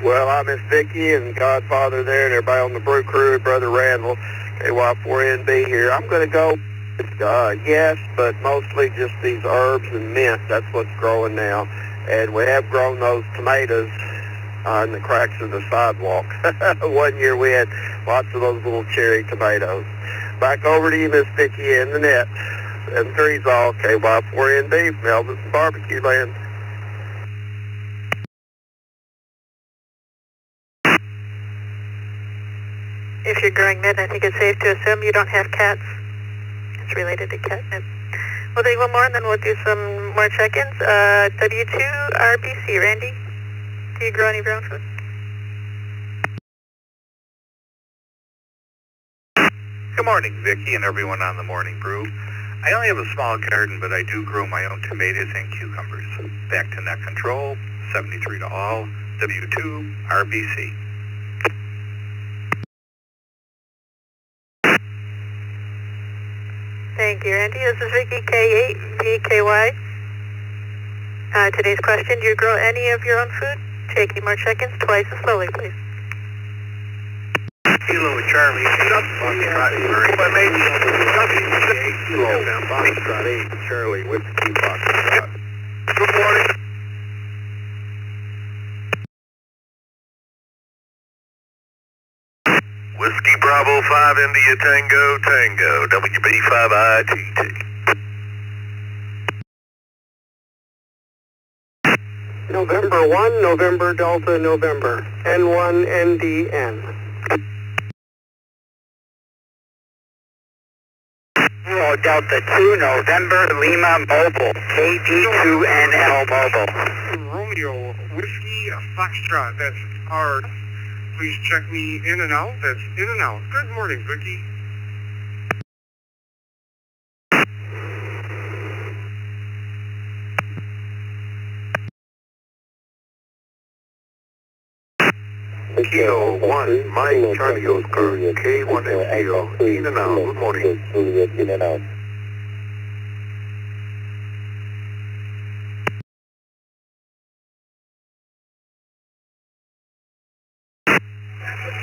[SPEAKER 11] Well, I miss Vicky and Godfather there and everybody on the Brew Crew, Brother Randall, KY4NB here. I'm going to go with yes, but mostly just these herbs and mint. That's what's growing now. And we have grown those tomatoes in the cracks of the sidewalk. One year we had lots of those little cherry tomatoes. Back over to you, Miss Vicky, in the net. 7-3's all, KY4NB from Elvis Barbecue Land.
[SPEAKER 13] If you're growing mint, I think it's safe to assume you don't have cats. It's related to catnip. We'll take one more and then we'll do some more check-ins. W2RBC, Randy, do you grow any of your own food?
[SPEAKER 2] Good morning, Vicky and everyone on the Morning Brew. I only have a small garden, but I do grow my own tomatoes and cucumbers. Back to net control, 73 to all, W2RBC.
[SPEAKER 13] Thank you, Randy. This is Vicky, K8VKY. Today's question, do you grow any of your own food? Taking more check-ins twice as slowly, please.
[SPEAKER 11] Kilo Charlie, Kilo, Foxtrot 8, Charlie, Whiskey Foxtrot. Good morning.
[SPEAKER 6] Whiskey Bravo 5 India Tango Tango, WB5ITT.
[SPEAKER 3] November 1, November Delta, November, N1 NDN.
[SPEAKER 12] Delta 2, November, Lima Mobile, KD2NL Mobile.
[SPEAKER 7] Romeo, Whiskey Foxtrot, that's hard. Please check me in and out. That's in and out. Good morning, Vicky.
[SPEAKER 11] Kilo 1, Mike Charlie Oscar, K1SCO, in and out. Good morning. In and out.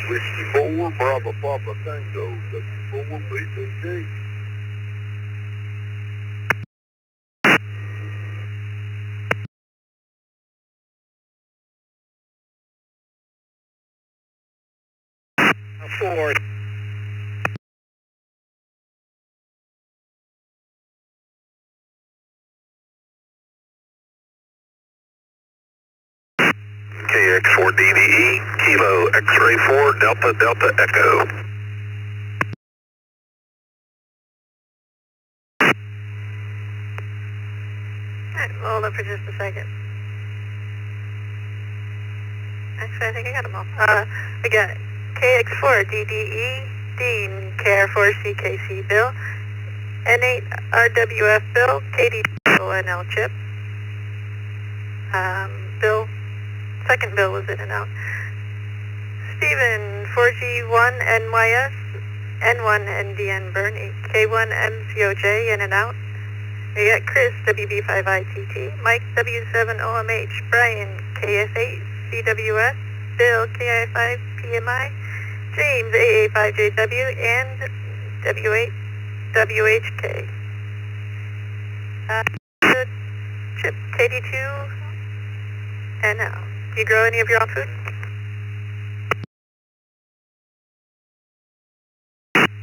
[SPEAKER 4] Whiskey 4, Bravo Papa Tango, W4, BTG.
[SPEAKER 11] Four.
[SPEAKER 16] KX4DVE, Kilo X-Ray 4, Delta Delta Echo.
[SPEAKER 13] Alright, hold up for just a second. Actually, I think I got them all. We got KX4 DDE, Dean KR4CKC Bill, N8 RWF Bill, KD NL Chip. Bill, second Bill was in and out. Steven 4G1 NYS, N1 NDN Burn, K1 MCOJ in and out. We got Chris WB5ITT, Mike W7OMH, Brian KS8 CWS, Bill KI5PMI, James AA5JW, and W8 WHK. Chip KD2 and now. Do you grow any of your own food?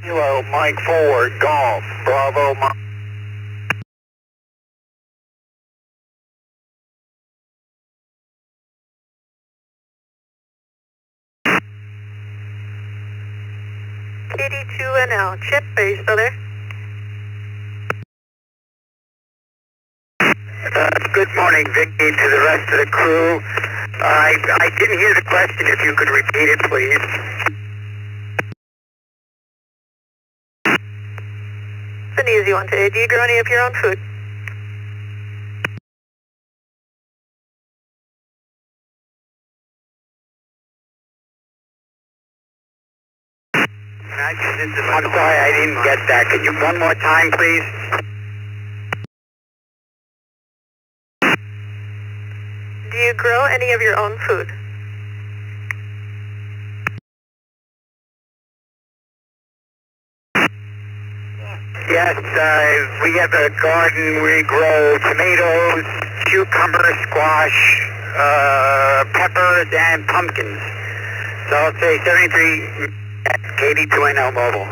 [SPEAKER 8] Kilo Mike 4, Golf, Bravo Mike.
[SPEAKER 13] KD2NL. Chip, are you still there?
[SPEAKER 8] Good morning, Vicky, to the rest of the crew. I didn't hear the question. If you could repeat it, please.
[SPEAKER 13] It's an easy one today. Do you grow any of your own food?
[SPEAKER 8] I'm sorry, I didn't get that. Could you one more time, please?
[SPEAKER 13] Do you grow any of your own food?
[SPEAKER 8] Yes, we have a garden. We grow tomatoes, cucumber, squash, peppers, and pumpkins. So I'll say 73 at KD2NL Mobile.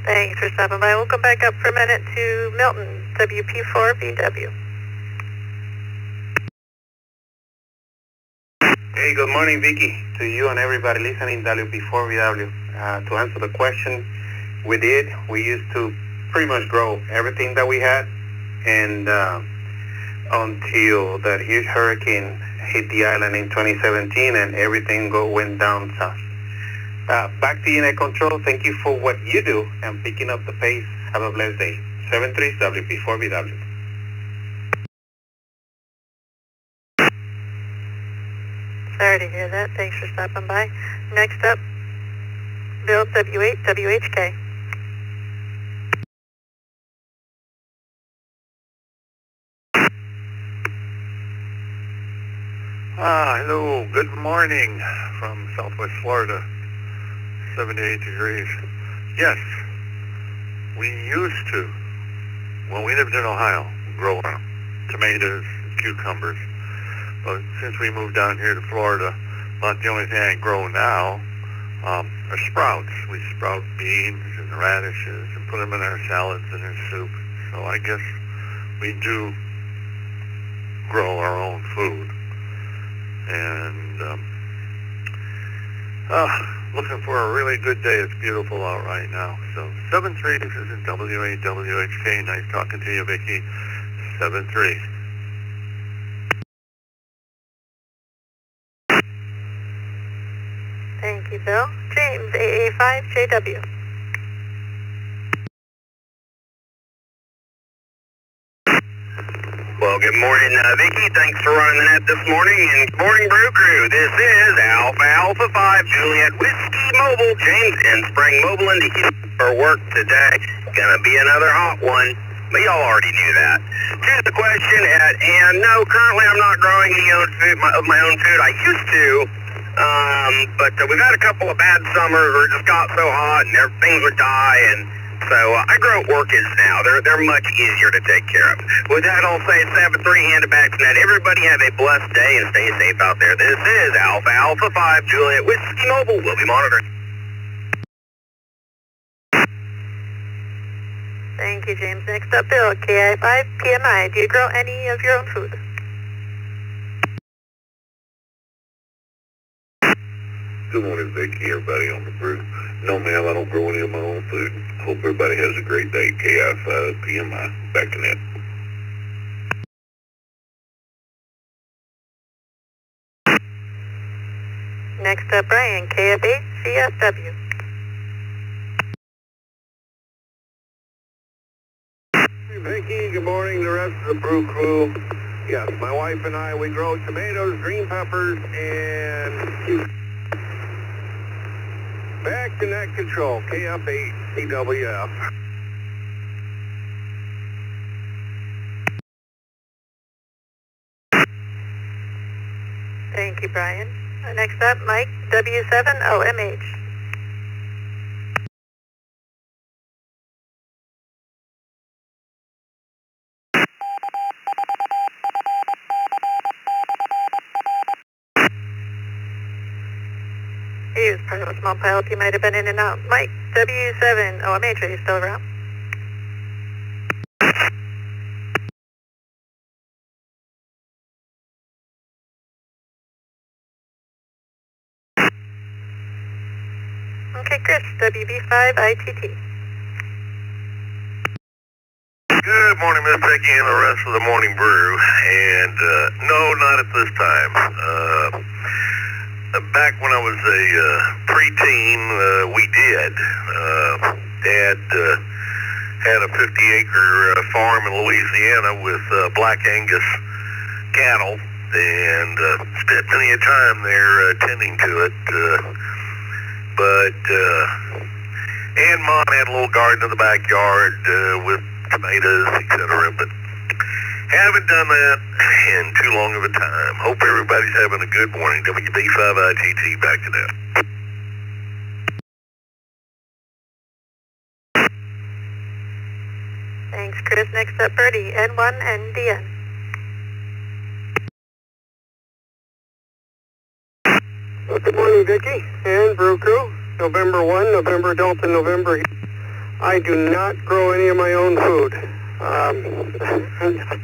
[SPEAKER 13] Thanks for stopping by. We'll come back up for a minute to Milton, WP4VW.
[SPEAKER 1] Hey, good morning, Vicky. To you and everybody listening, WP4VW. To answer the question, we did. We used to pretty much grow everything that we had, and until that huge hurricane hit the island in 2017 and everything went down south. Back to Unit Control. Thank you for what you do and picking up the pace. Have a blessed day. 73 WP4VW.
[SPEAKER 13] Sorry to hear that. Thanks for stopping by. Next up, Bill W8 WHK.
[SPEAKER 4] Hello, good morning from Southwest Florida, 78 degrees. Yes, we used to, when we lived in Ohio, grow tomatoes, cucumbers. But since we moved down here to Florida, about the only thing I grow now are sprouts. We sprout beans and radishes and put them in our salads and in soup. So I guess we do grow our own food. And looking for a really good day. It's beautiful out right now. So 7-3, this is WAWHK. Nice talking to you, Vicky. 7-3.
[SPEAKER 13] Thank you, Bill. James, AA5JW.
[SPEAKER 11] Well, good morning, Vicky. Thanks for running the net this morning. And good morning, Brew Crew. This is Alpha 5 Juliet Whiskey Mobile. James in Spring Mobile into Houston for work today. Gonna be another hot one. but y'all already knew that. To the question at hand, no, currently I'm not growing any of my own food. I used to, but we've had a couple of bad summers where it just got so hot and things would die, and so I grow orchids now. They're much easier to take care of. With that, I'll say it's 7-3 back to net. Everybody have a blessed day and stay safe out there. This is Alpha 5 Juliet Whiskey Mobile. We'll be monitoring.
[SPEAKER 13] Thank you, James. Next up, Bill, KI5 PMI. Do you grow any of your own food?
[SPEAKER 6] Good morning, Vicky, everybody on the brew. No, ma'am, I don't grow any of my own food. Hope everybody has a great day. KI5 PMI. Back to net.
[SPEAKER 13] Next up, Brian, KF8 CSW.
[SPEAKER 4] Hey, Vicky, good morning, the rest of the brew crew. Yes, my wife and I, we grow tomatoes, green peppers, and back to net control, KF8 CWF.
[SPEAKER 13] Thank you, Brian. Next up, Mike, W7LMH. He was part of a small pilot. He might have been in and out. Mike, W7LMH, are you still around? Okay, Chris, WB5ITT.
[SPEAKER 6] Good morning, Miss Becky and the rest of the Morning Brew. And no, not at this time. Back when I was a preteen, we did. Dad had a 50-acre farm in Louisiana with Black Angus cattle, and spent plenty of time there tending to it. And Mom had a little garden in the backyard with tomatoes, etc. But haven't done that in too long of a time. Hope everybody's having a good morning. WB5ITT, back to that.
[SPEAKER 13] Thanks, Chris. Next up, Birdie, N1NDN.
[SPEAKER 3] Well, good morning, Vicky and Brew Crew. November 1, November Delta, November. I do not grow any of my own food. I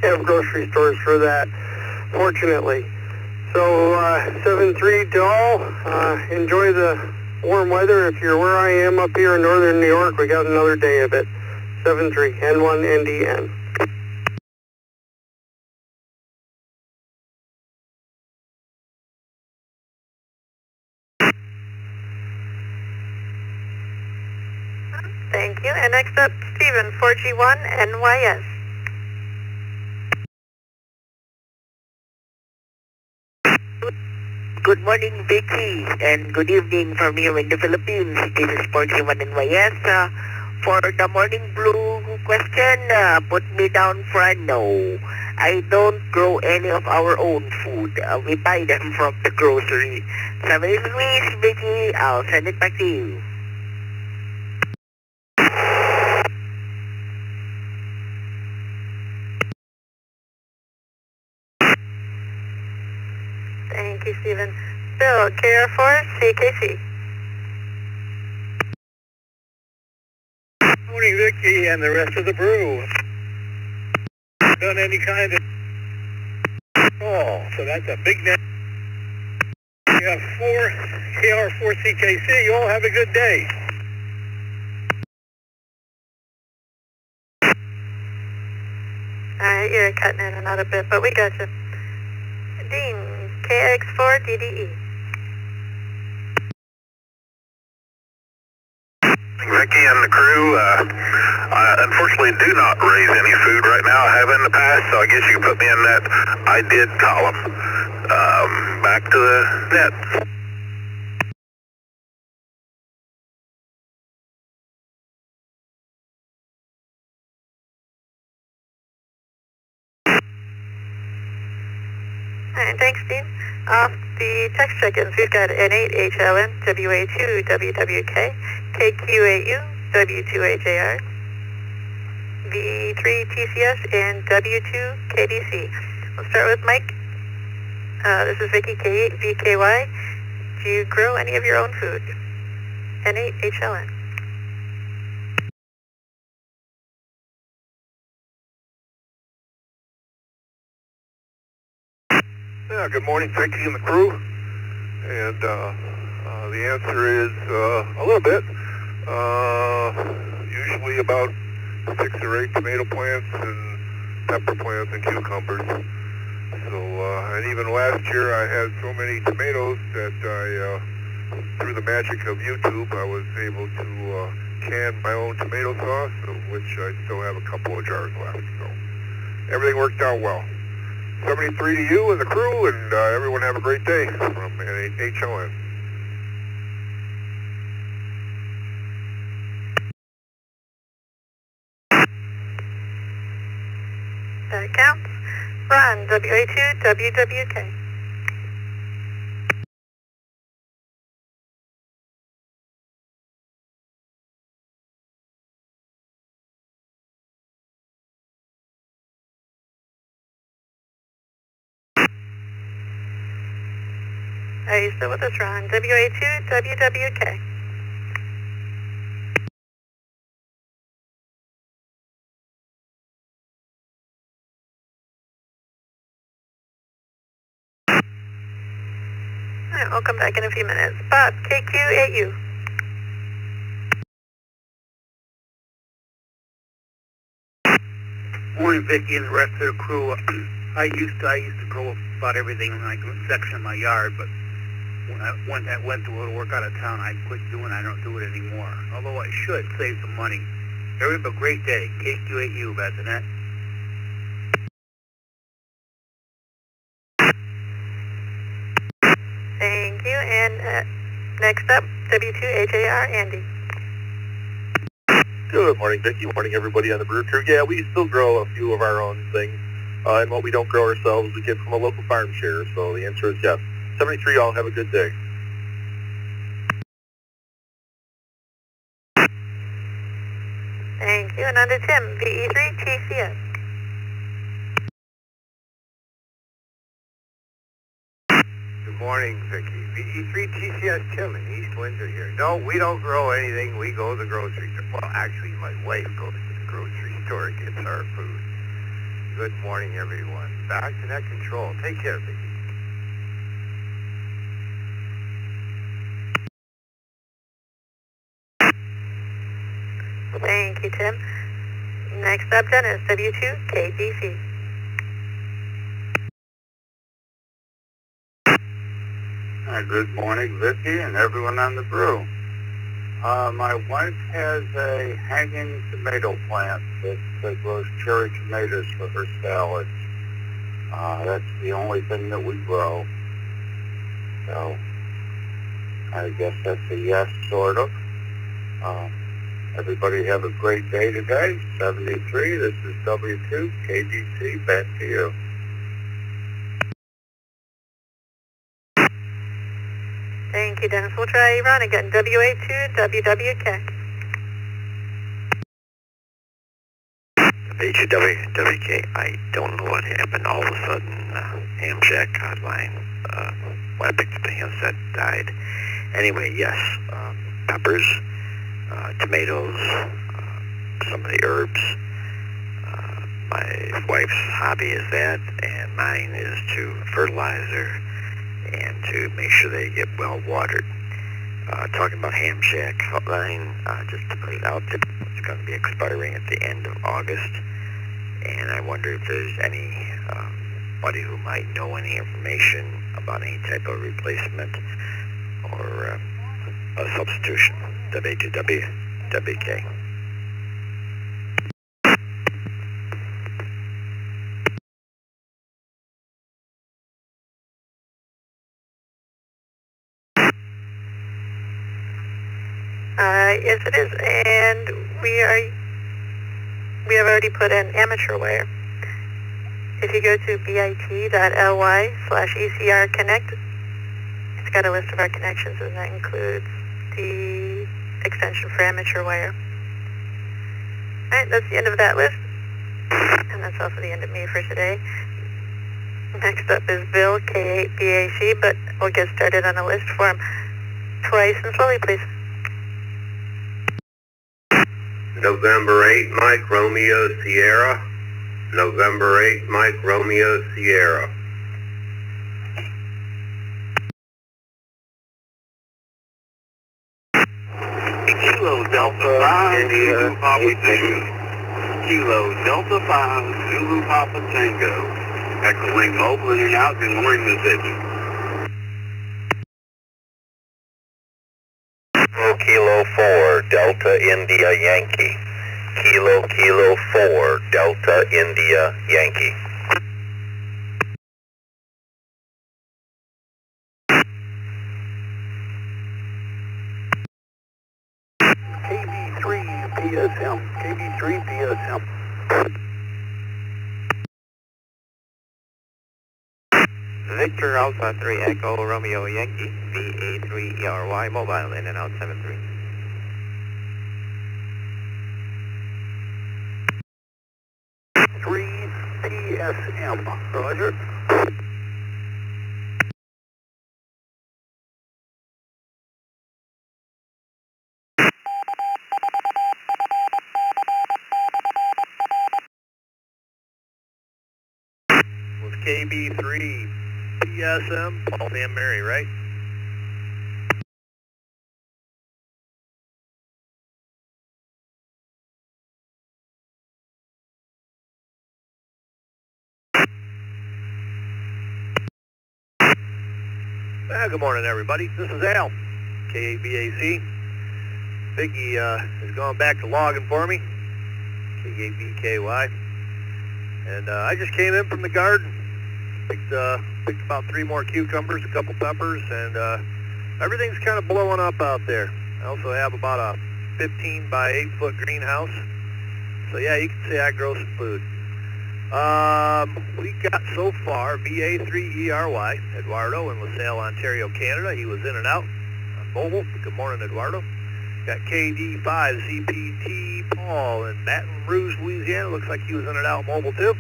[SPEAKER 3] have grocery stores for that, fortunately. So, 7-3 to all. Enjoy the warm weather. If you're where I am up here in northern New York, we got another day of it. 7-3, N1NDN.
[SPEAKER 13] Thank you. And next up, Stephen, 4G1NYS.
[SPEAKER 18] Good morning, Vicky, and good evening from here in the Philippines. This is 4G1NYS. For the morning brew question, put me down for a no. I don't grow any of our own food. We buy them from the grocery. 7 degrees, Vicky. I'll send it back to you.
[SPEAKER 13] Thank you, Stephen. Bill, KR4, CKC.
[SPEAKER 5] Morning, Vicky, and the rest of the brew. Done any kind of... Oh, so that's a big net. We have 4 KR4 CKC. You all have a good day.
[SPEAKER 13] Alright, you're cutting in and out a bit, but we got you. Dean, KX4 DDE.
[SPEAKER 6] Vicky and the crew, I unfortunately do not raise any food right now. I have in the past, so I guess you can put me in that I did column. Back to the net.
[SPEAKER 13] Alright, thanks, Steve. Off the text check-ins, we've got N8HLN, WA2, WWK, KQ8U, W2HAR, V3TCS, and W2 KDC. We'll start with Mike. This is Vicky, K8 VKY. Do you grow any of your own food? N8HLN.
[SPEAKER 4] Yeah, good morning, Vicky and the crew. And the answer is a little bit. Usually about 6 or 8 tomato plants and pepper plants and cucumbers. So, and even last year I had so many tomatoes that through the magic of YouTube, I was able to can my own tomato sauce, of which I still have a couple of jars left. So everything worked out well. 73 to you and the crew, and everyone have a great day from HLN.
[SPEAKER 13] That counts. Ron, WA2, WWK. Are you still with us, Ron? WA2, WWK. Alright, we'll come back in a few minutes. Bob, KQ8U.
[SPEAKER 19] Morning, Vicky and the rest of the crew. I used to grow about everything in like a section of my yard, but when I went to work out of town, I quit doing it. I don't do it anymore. Although I should save some money. Everybody have a great day. KQ8U, Bassinet.
[SPEAKER 13] Thank you. And next up, W2HAR, Andy.
[SPEAKER 20] Good morning, Vicky. Morning, everybody on the Brew Crew. Yeah, we still grow a few of our own things. And what we don't grow ourselves, we get from a local farm share. So the answer is yes. 73, all have a good day.
[SPEAKER 13] Thank you. And under Tim, VE3TCS.
[SPEAKER 1] Good morning, Vicky. VE3TCS Tim in East Windsor here. No, we don't grow anything. We go to the grocery store. Well, actually, my wife goes to the grocery store and gets our food. Good morning, everyone. Back to net control. Take care, Vicky.
[SPEAKER 13] Thank you, Tim. Next up, Dennis, W2KDC.
[SPEAKER 21] Good morning, Vicky, and everyone on the brew. My wife has a hanging tomato plant that grows cherry tomatoes for her salads. That's the only thing that we grow. So I guess that's a yes, sort of. Everybody have a great day today. 73, this is W2, KDC, back to you.
[SPEAKER 13] Thank you, Dennis. We'll try Ron again. WA2, WWK.
[SPEAKER 22] WWK, I don't know what happened. All of a sudden, Ham Shack hotline, when I picked up the handset, died. Anyway, yes, peppers, tomatoes, some of the herbs. My wife's hobby is that, and mine is to fertilizer and to make sure they get well watered. Talking about Ham Shack hotline, just to put it out there, it's going to be expiring at the end of August, and I wonder if there's anybody who might know any information about any type of replacement or a substitution. WWK.
[SPEAKER 13] Yes, it is, and we have already put in amateur wire, If you go to bit.ly/ECR Connect, it's got a list of our connections, and that includes the extension for amateur wire. Alright, that's the end of that list. And that's also the end of me for today. Next up is Bill, K8BAC, but we'll get started on a list for him twice and slowly, please.
[SPEAKER 16] November 8, Mike Romeo Sierra. November 8, Mike Romeo Sierra.
[SPEAKER 12] Kilo Delta 5, Zulu Papa Tango. Kilo Delta 5, Zulu Papa Tango. Echoing mobile in and out. Good morning, Mississippi.
[SPEAKER 16] Kilo 4, Delta India Yankee. Kilo 4, Delta India Yankee.
[SPEAKER 12] KB3 PSM. KB3 PSM.
[SPEAKER 11] Victor Alpha 3 Echo Romeo Yankee, VA3 ERY mobile in and out 73.
[SPEAKER 12] PSM. Roger.
[SPEAKER 9] Was KB3 PSM, Paul Sam Mary, right? Good morning, everybody. This is Al, K8BAC. Vicky has gone back to logging for me, K8BKY. And I just came in from the garden, picked about 3 more cucumbers, a couple peppers, and everything's kind of blowing up out there. I also have about a 15 by 8 foot greenhouse. So yeah, you can say I grow some food. We got so far VA3ERY, Eduardo in LaSalle, Ontario, Canada. He was in and out on mobile. Good morning, Eduardo. Got KD5ZPT Paul in Baton Rouge, Louisiana. Looks like he was in and out mobile too.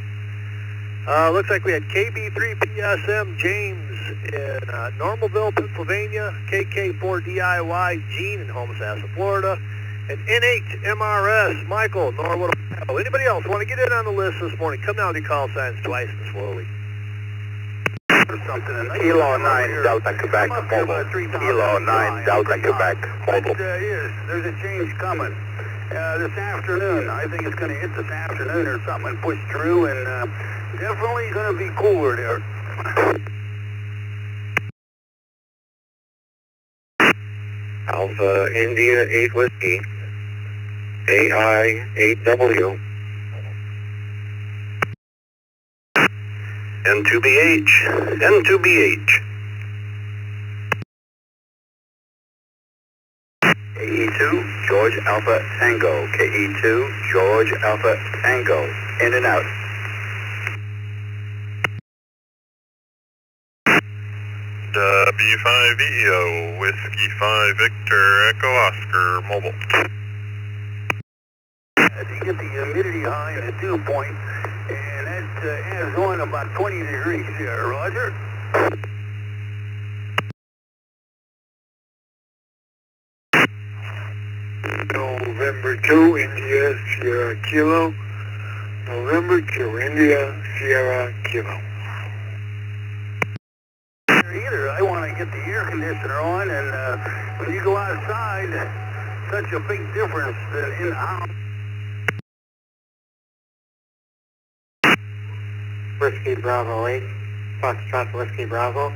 [SPEAKER 9] Looks like we had KB3PSM James in Normalville, Pennsylvania. KK4DIY Gene in Homosassa, Florida. And N8MRS Michael, Norwood, Ohio. Anybody else want to get in on the list this morning? Come down to call signs twice and slowly.
[SPEAKER 16] Kilo 9 Delta Quebec mobile. Kilo 9 Delta Quebec mobile.
[SPEAKER 12] There's a change coming this afternoon. I think it's going to hit this afternoon or something and push through, and definitely going to be cooler there.
[SPEAKER 16] Alpha India 8 Whiskey. AI 8W. N2BH. N2BH. KE2 George Alpha Tango. KE2 George Alpha Tango. In and out.
[SPEAKER 6] W5EO Whiskey 5 Victor Echo Oscar mobile.
[SPEAKER 12] You get the humidity high in the dew point, and that adds on about 20 degrees here, Roger.
[SPEAKER 7] November 2, India, Sierra Kilo. November 2, India, Sierra Kilo.
[SPEAKER 12] Either. I want to get the air conditioner on, and when you go outside, such a big difference in the house.
[SPEAKER 15] Whiskey Bravo 8, Foxtrot Whiskey Bravo,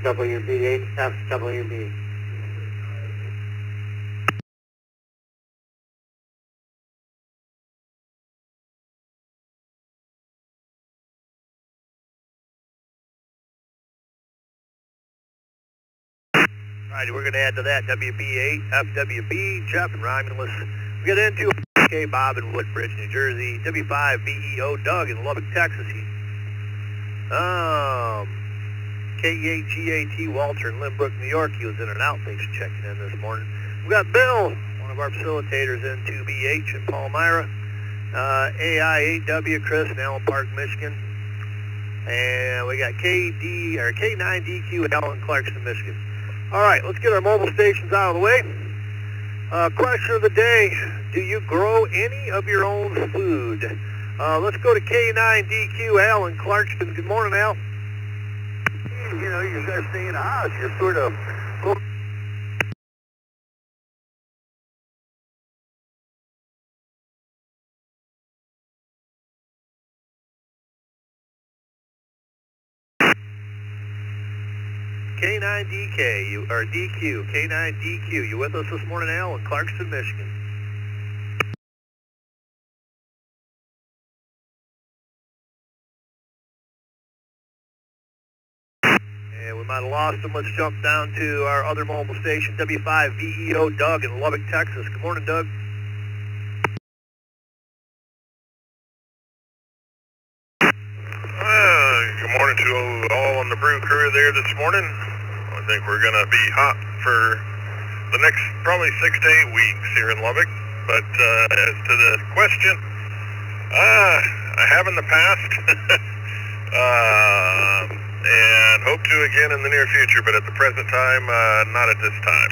[SPEAKER 15] WB8FWB.
[SPEAKER 9] Alrighty, we're going to add to that WB8, FWB, Jeff and Romulus. We get into K Bob in Woodbridge, New Jersey. W5BEO Doug in Lubbock, Texas. He KEAGAT Walter in Lynbrook, New York. He was in and out. Thanks for checking in this morning. We got Bill, one of our facilitators in 2BH in Palmyra. AI8W Chris in Allen Park, Michigan. And we got K9DQ Allen, Clarkston, Michigan. All right, let's get our mobile stations out of the way. Question of the day, do you grow any of your own food? Let's go to K9DQ Allen, Clarkston. Good morning, Al.
[SPEAKER 10] You know, you guys stay in a house, you're sort of...
[SPEAKER 9] K9DK, or DQ, K9DQ, you with us this morning, Al, in Clarkston, Michigan? And we might have lost him. Let's jump down to our other mobile station, W5VEO Doug in Lubbock, Texas. Good morning, Doug.
[SPEAKER 6] Good morning to all on the brew crew there this morning. I think we're going to be hot for the next probably 6 to 8 weeks here in Lubbock. But as to the question, I have in the past and hope to again in the near future, but at the present time, not at this time.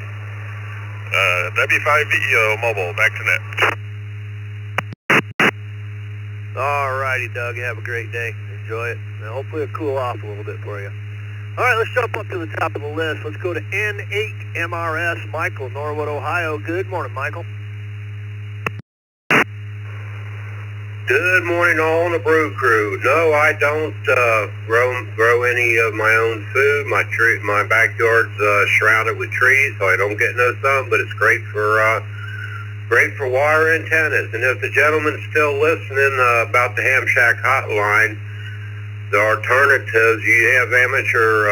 [SPEAKER 6] W5VEO Mobile, back to net.
[SPEAKER 9] All righty, Doug. Have a great day. Enjoy it. And hopefully it'll cool off a little bit for you. All right, let's jump up to the top of the list. Let's go to N8MRS Michael, Norwood, Ohio. Good morning, Michael.
[SPEAKER 14] Good morning, all on the brew crew. No, I don't grow any of my own food. My backyard's shrouded with trees, so I don't get no sun. But it's great for wire antennas. And if the gentleman's still listening about the Ham Shack hotline, the alternatives, you have amateur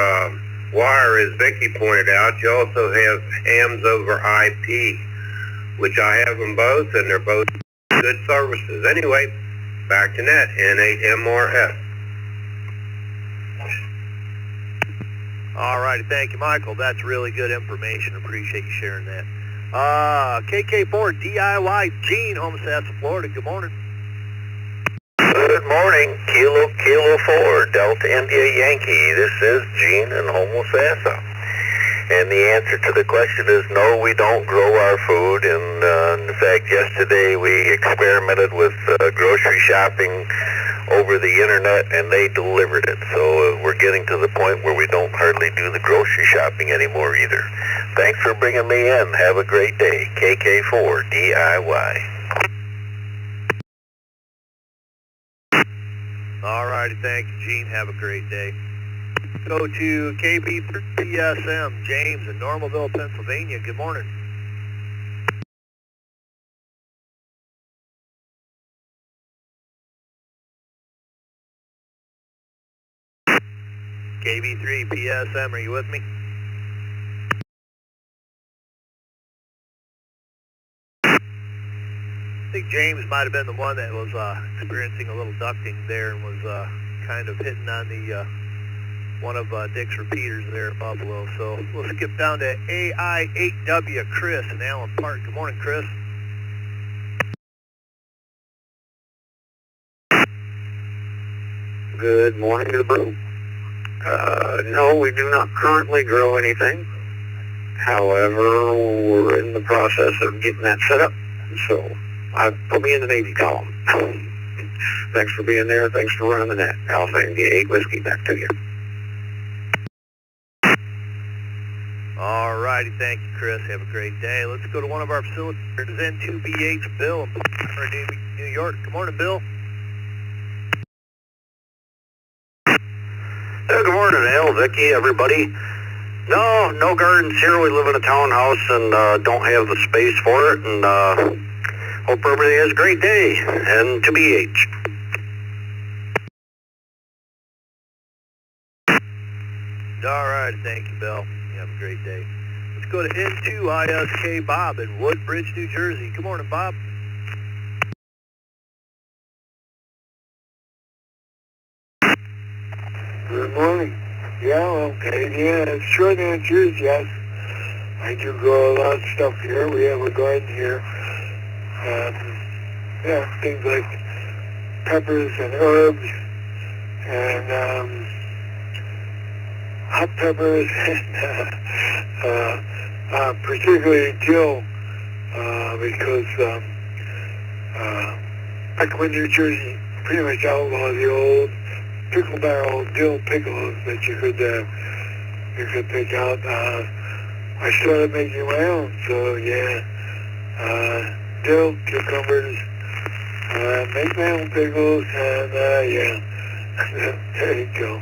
[SPEAKER 14] wire, as Vicki pointed out. You also have hams over IP, which I have them both, and they're both good services. Anyway, back to net, N8MRS.
[SPEAKER 9] All righty, thank you, Michael. That's really good information. Appreciate you sharing that. KK4 DIY Gene, Homosassa, Florida. Good morning.
[SPEAKER 23] Good morning, Kilo 4, Delta India Yankee. This is Gene in Homosassa. And the answer to the question is no, we don't grow our food. And in fact, yesterday we experimented with grocery shopping over the internet, and they delivered it. So we're getting to the point where we don't hardly do the grocery shopping anymore either. Thanks for bringing me in. Have a great day. KK4 DIY.
[SPEAKER 9] All righty, thank you, Gene. Have a great day. Go to KB3PSM, James in Normalville, Pennsylvania. Good morning. KB3PSM, are you with me? I think James might have been the one that was experiencing a little ducting there and was kind of hitting on the one of Dick's repeaters there in Buffalo. So we'll skip down to AI8W Chris in Allen Park. Good morning, Chris.
[SPEAKER 24] Good morning to the brew. No, we do not currently grow anything. However, we're in the process of getting that set up. So put me in the Navy column. Thanks for being there. Thanks for running the net. Alpha India 8 Whiskey, back to you.
[SPEAKER 9] All righty, thank you, Chris. Have a great day. Let's go to one of our facilitators, N2BH Bill in New York. Good morning, Bill.
[SPEAKER 24] Good morning, Al, Vicki, everybody. No gardens here. We live in a townhouse and don't have the space for it. And hope everybody has a great day. N2BH.
[SPEAKER 9] All right, thank you, Bill. You have a great day. Let's go to N2ISK Bob in Woodbridge, New Jersey. Good morning, Bob.
[SPEAKER 4] Good morning. Yeah, okay. Yeah, short answer is yes. I do grow a lot of stuff here. We have a garden here. Yeah, things like peppers and herbs and hot peppers and particularly dill because Peckman, New Jersey pretty much outlawed the old pickle barrel dill pickles that you could pick out. I started making my own, so yeah, dill, cucumbers, make my own pickles, and yeah, there you go.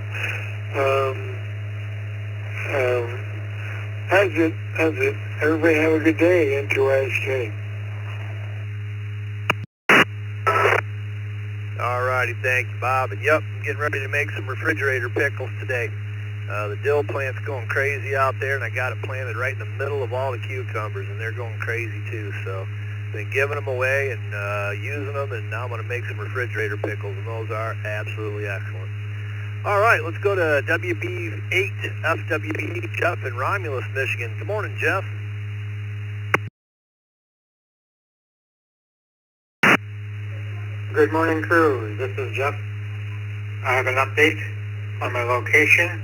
[SPEAKER 4] That's it. Everybody have a good day. N2SK.
[SPEAKER 9] Alrighty, thank you, Bob. And yep, I'm getting ready to make some refrigerator pickles today. The dill plant's going crazy out there, and I got it planted right in the middle of all the cucumbers, and they're going crazy too. So, been giving them away and using them, and now I'm going to make some refrigerator pickles, and those are absolutely excellent. All right, let's go to WB8 FWB Jeff in Romulus, Michigan. Good morning, Jeff.
[SPEAKER 2] Good morning, crew. This is Jeff. I have an update on my location.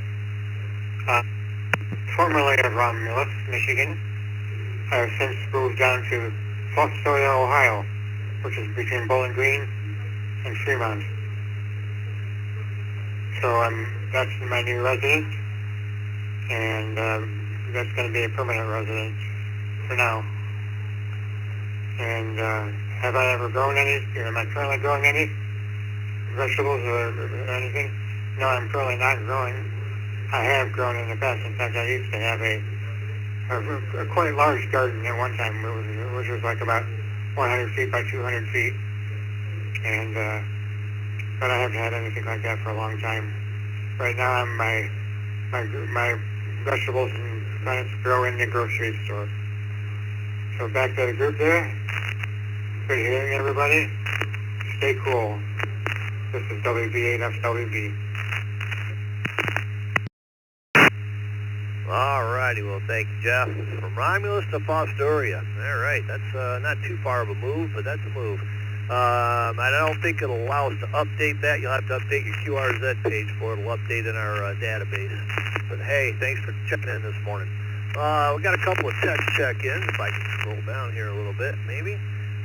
[SPEAKER 2] Formerly of Romulus, Michigan. I have since moved down to SWL, Ohio, which is between Bowling Green and Fremont. So that's my new residence, and that's going to be a permanent residence for now. And have I ever grown any, or am I currently growing any vegetables or anything? No, I'm currently not growing. I have grown in the past. In fact, I used to have a quite large garden at one time, which was like about 100 feet by 200 feet. And but I haven't had anything like that for a long time. Right now, my vegetables and plants grow in the grocery store. So back to the group there. Good hearing, everybody. Stay cool. This is WB8FWB.
[SPEAKER 9] Alrighty, well, thank you, Jeff. From Romulus to Fostoria. All right, that's not too far of a move, but that's a move. I don't think it'll allow us to update that. You'll have to update your QRZ page for it. It'll update in our database. But hey, thanks for checking in this morning. We got a couple of text check-ins. If I can scroll down here a little bit, maybe.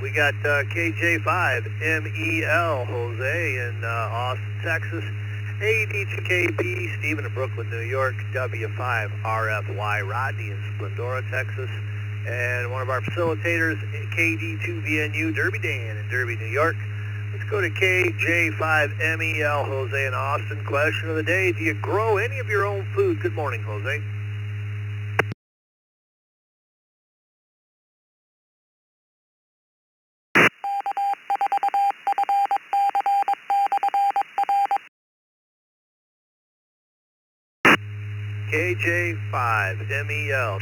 [SPEAKER 9] We got KJ5MEL Jose in Austin, Texas. AD2KB Stephen in Brooklyn, New York. W5RFY Rodney in Splendora, Texas. And one of our facilitators, KD2VNU Derby Dan in Derby, New York. Let's go to KJ5MEL Jose in Austin. Question of the day, do you grow any of your own food? Good morning, Jose.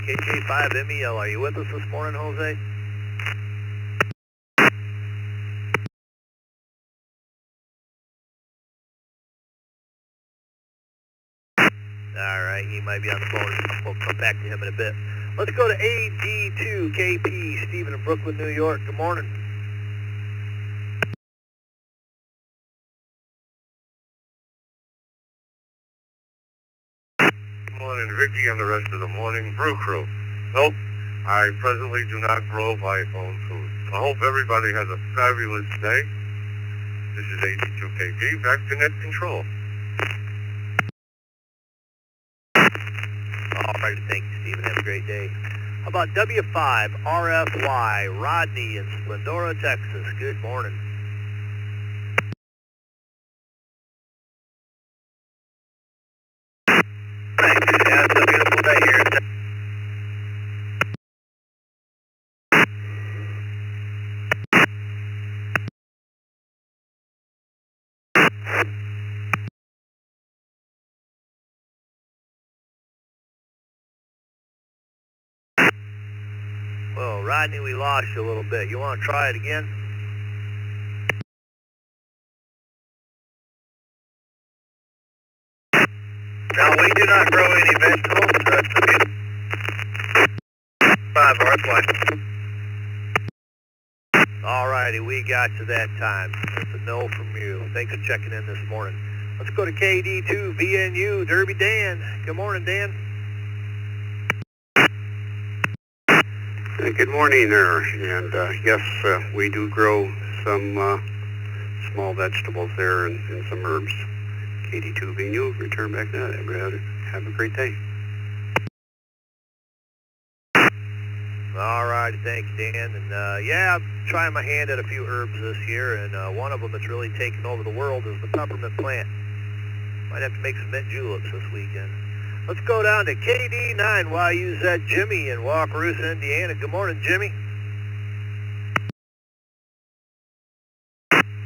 [SPEAKER 9] KJ5MEL, are you with us this morning, Jose? Alright, he might be on the phone. We'll come back to him in a bit. Let's go to AD2KP, Stephen in Brooklyn, New York. Good morning.
[SPEAKER 6] Good morning, Vicky, and the rest of the Morning Brew Crew. Nope, I presently do not grow my own food. I hope everybody has a fabulous day. This is AD2KP, back to net control.
[SPEAKER 9] Alright, thank you, Stephen. Have a great day. How about W5RFY, Rodney in Splendora, Texas. Good morning. Yeah, it's a beautiful day here in Texas. Well, Rodney, we lost you a little bit. You want to try it again? do not grow any vegetables. That's the 5 Northwest. Alrighty, we got to that time. That's a no from you. Thanks for checking in this morning. Let's go to KD2 VNU, Derby Dan. Good morning, Dan.
[SPEAKER 3] Good morning there, and yes, we do grow some small vegetables there and some herbs. KD2 VNU, return back to that. Everybody have a great day.
[SPEAKER 9] All right, thank you, Dan. And yeah, I'm trying my hand at a few herbs this year, and one of them that's really taken over the world is the peppermint plant. Might have to make some mint juleps this weekend. Let's go down to KD9 YUZ Jimmy in Wakarusa, Indiana. Good morning, Jimmy.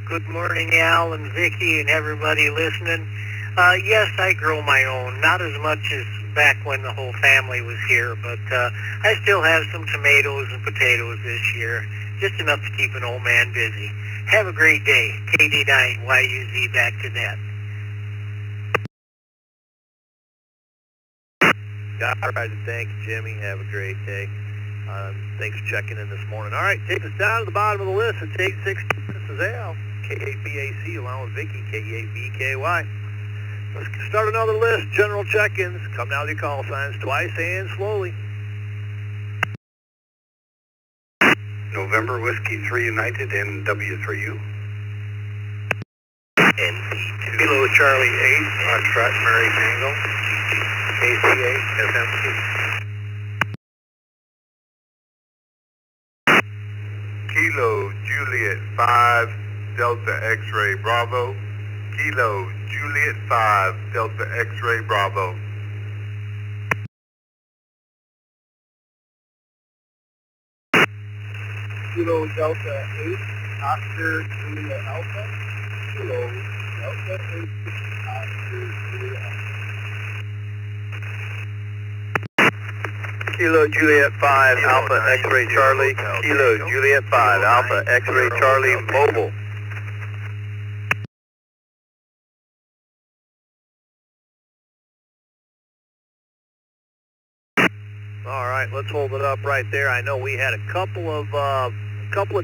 [SPEAKER 2] Good morning, Al and Vicky and everybody listening. Yes, I grow my own, not as much as back when the whole family was here, but I still have some tomatoes and potatoes this year, just enough to keep an old man busy. Have a great day. KD9 YUZ back to net.
[SPEAKER 9] All right, thank you, Jimmy. Have a great day. Thanks for checking in this morning. All right, take us down to the bottom of the list. It's 860. This is Al, KABAC, along with Vicky, KABKY. Let's start another list. General check-ins. Come now with your call signs twice and slowly.
[SPEAKER 3] November Whiskey 3 United and W3U.
[SPEAKER 9] NP2.
[SPEAKER 12] Kilo Charlie 8, Foxtrot Mary Tango. KCA SMC.
[SPEAKER 14] Kilo Juliet 5, Delta X-Ray Bravo. Kilo Juliet 5, Delta X-Ray Bravo.
[SPEAKER 8] Kilo Delta 8, Oscar Julia Alpha. Kilo Delta 8, Oscar Julia Alpha.
[SPEAKER 9] Kilo Juliet 5, Alpha X-Ray Charlie. Kilo Juliet 5, Alpha X-Ray Charlie Mobile. All right, let's hold it up right there. I know we had a couple of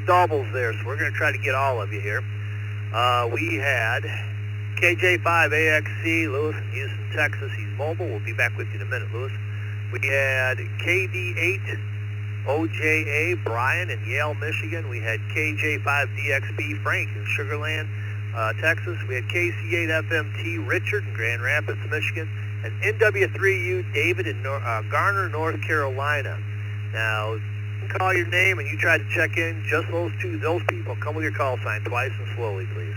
[SPEAKER 9] doubles there, so we're going to try to get all of you here. We had KJ5AXC, Lewis in Houston, Texas. He's mobile. We'll be back with you in a minute, Lewis. We had KD8 OJA, Brian in Yale, Michigan. We had KJ5DXB, Frank in Sugar Land, Texas. We had KC8FMT, Richard in Grand Rapids, Michigan. And NW3U, David in Garner, North Carolina. Now, you can call your name and you try to check in. Just those people. Come with your call sign twice and slowly, please.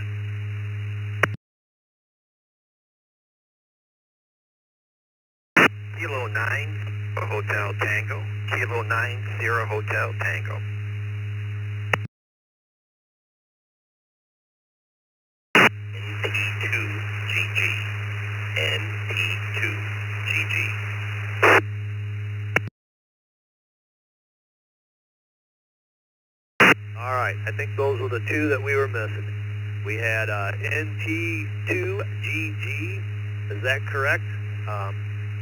[SPEAKER 12] Kilo 9, Hotel Tango. Kilo 90, Hotel Tango. NP2GG. NP2GG.
[SPEAKER 9] All right, I think those were the two that we were missing. We had NT2GG. Is that correct?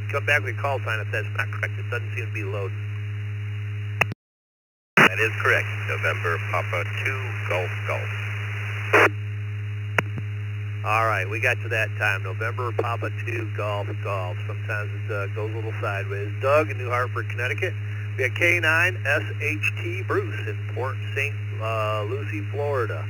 [SPEAKER 9] Come back with your call sign if that's not correct. It doesn't seem to be loading.
[SPEAKER 12] That is correct. November Papa 2 Golf Golf.
[SPEAKER 9] All right, we got to that time. November Papa 2 Golf Golf. Sometimes it goes a little sideways. Doug in New Hartford, Connecticut. We got K9 SHT Bruce in Port St. Lucie, Florida.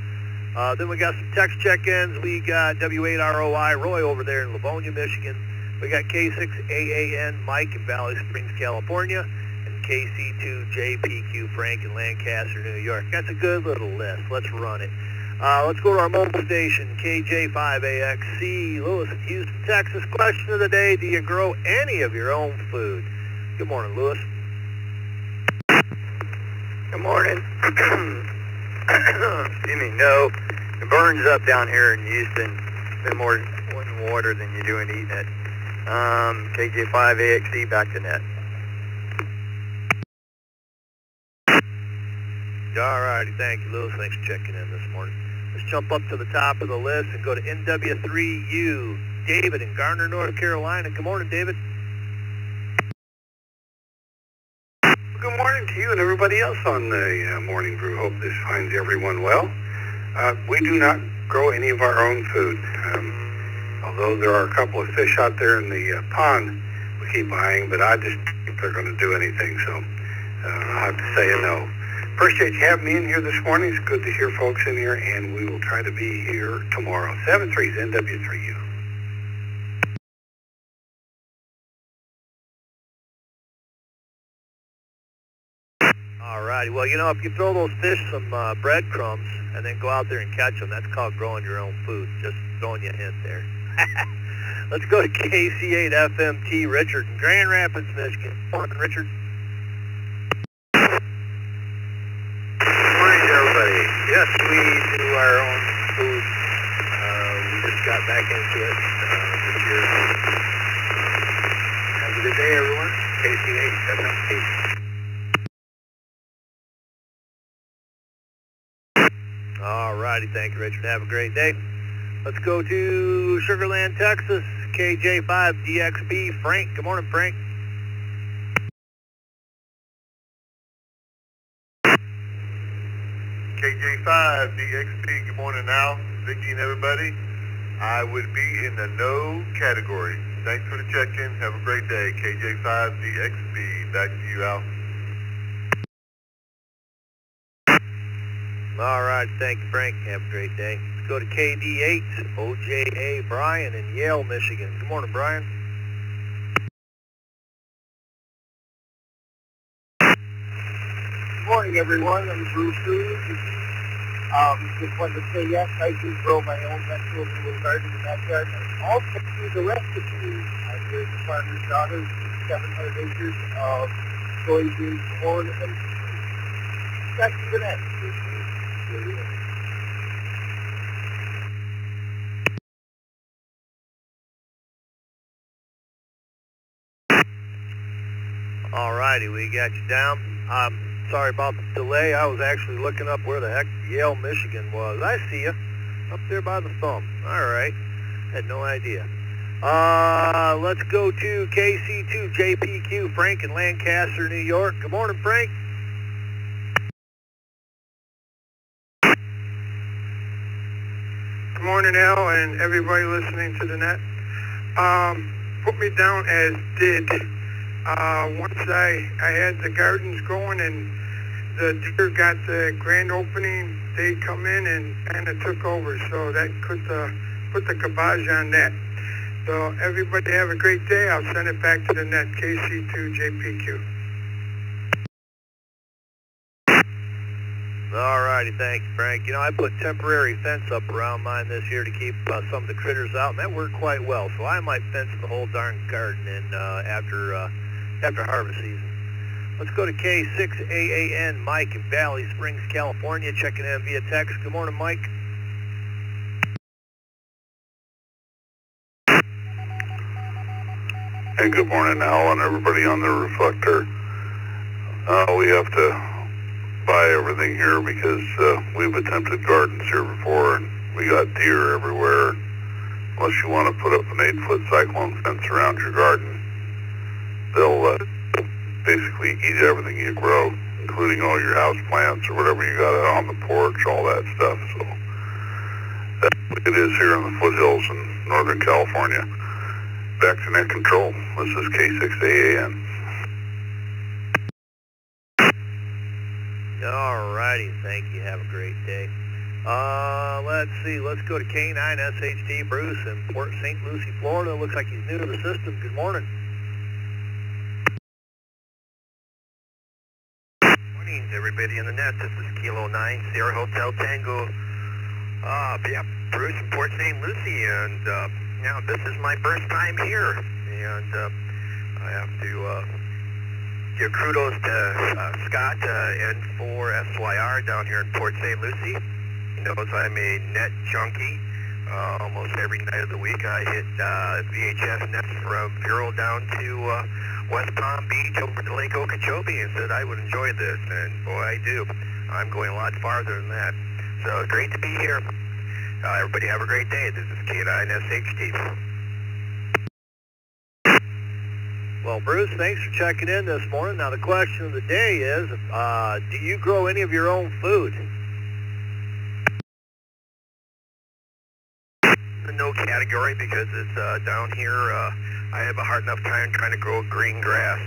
[SPEAKER 9] Then we got some text check-ins. We got W8ROI Roy over there in Livonia, Michigan. We got K6AAN Mike in Valley Springs, California, and KC2JPQ Frank in Lancaster, New York. That's a good little list. Let's run it. Let's go to our mobile station, KJ5AXC, Lewis in Houston, Texas. Question of the day, do you grow any of your own food? Good morning, Lewis.
[SPEAKER 12] Good morning. Excuse me. No, it burns up down here in Houston. Been more in water than you do in eating it. KJ5AXC back to net.
[SPEAKER 9] All righty, thank you, Lewis. Thanks for checking in this morning. Let's jump up to the top of the list and go to NW3U, David in Garner, North Carolina. Good morning, David.
[SPEAKER 3] Good morning to you and everybody else on the Morning Brew. Hope this finds everyone well. We do not grow any of our own food. Although there are a couple of fish out there in the pond we keep buying, but I just don't think they're going to do anything, so I'll have to say a no. Appreciate you having me in here this morning. It's good to hear folks in here, and we will try to be here tomorrow. 7-3's NW3U.
[SPEAKER 9] All righty. Well, you know, if you throw those fish some breadcrumbs and then go out there and catch them, that's called growing your own food. Just throwing you a hint there. Let's go to KC8 FMT, Richard in Grand Rapids, Michigan. Morning, Richard.
[SPEAKER 3] Morning, everybody. Yes, we do our own food. We just got back into it this year. Have a good day, everyone. KC8 FMT.
[SPEAKER 9] All righty. Thank you, Richard. Have a great day. Let's go to Sugarland, Texas. KJ5DXB, Frank. Good morning, Frank.
[SPEAKER 5] KJ5DXB, good morning now. Vicky and everybody. I would be in the no category. Thanks for the check-in. Have a great day. KJ5DXB, back to you, Al.
[SPEAKER 9] All right. Thank you, Frank. Have a great day. Let's go to KD8, OJA, Brian in Yale, Michigan. Good morning, Brian.
[SPEAKER 8] Good morning, everyone. I'm Brew Crew. Just wanted to say, yes, I do grow my own vegetables in the garden in the backyard. And I also do the recipe. I'm here at the farmer's daughter, 700 acres of soybeans, corn, and beef. Back to the net.
[SPEAKER 9] All righty, we got you down. Sorry about the delay. I was actually looking up where the heck Yale, Michigan was. I see you. Up there by the thumb. All right. Had no idea. Let's go to KC2 JPQ, Frank in Lancaster, New York. Good morning, Frank.
[SPEAKER 17] Good morning, Al, and everybody listening to the net. Put me down as did. Once I had the gardens going and the deer got the grand opening, they come in and kind of took over. So that could put the kibosh on that. So everybody have a great day. I'll send it back to the net, KC2 JPQ.
[SPEAKER 9] All righty, thank you, Frank. You know, I put temporary fence up around mine this year to keep some of the critters out, and that worked quite well. So I might fence the whole darn garden in after harvest season. Let's go to K6AAN, Mike in Valley Springs, California, checking in via text. Good morning, Mike.
[SPEAKER 6] Hey, good morning, Al, and everybody on the Reflector. We have to buy everything here because we've attempted gardens here before, and we got deer everywhere. Unless you want to put up an 8-foot cyclone fence around your garden, they'll basically eat everything you grow, including all your house plants or whatever you got out on the porch, all that stuff. So that's what it is here in the foothills in Northern California. Back to net control. This is K6AAN.
[SPEAKER 9] All righty, thank you. Have a great day. Let's see. Let's go to K9SHT, Bruce in Port St. Lucie, Florida. Looks like he's new to the system. Good morning.
[SPEAKER 18] Morning, everybody in the net. This is Kilo 9, Sierra Hotel Tango. Yeah, Bruce in Port St. Lucie, and yeah, this is my first time here, and I have to give kudos to Scott and for SWL down here in Port St. Lucie. He knows I'm a net junkie. Almost every night of the week I hit VHF nets from Bureau down to West Palm Beach over to Lake Okeechobee, and said I would enjoy this, and boy, I do. I'm going a lot farther than that. So great to be here. Everybody have a great day. This is K9SHT.
[SPEAKER 9] Well, Bruce, thanks for checking in this morning. Now, the question of the day is, do you grow any of your own food?
[SPEAKER 18] The no category because it's down here. I have a hard enough time trying to grow green grass.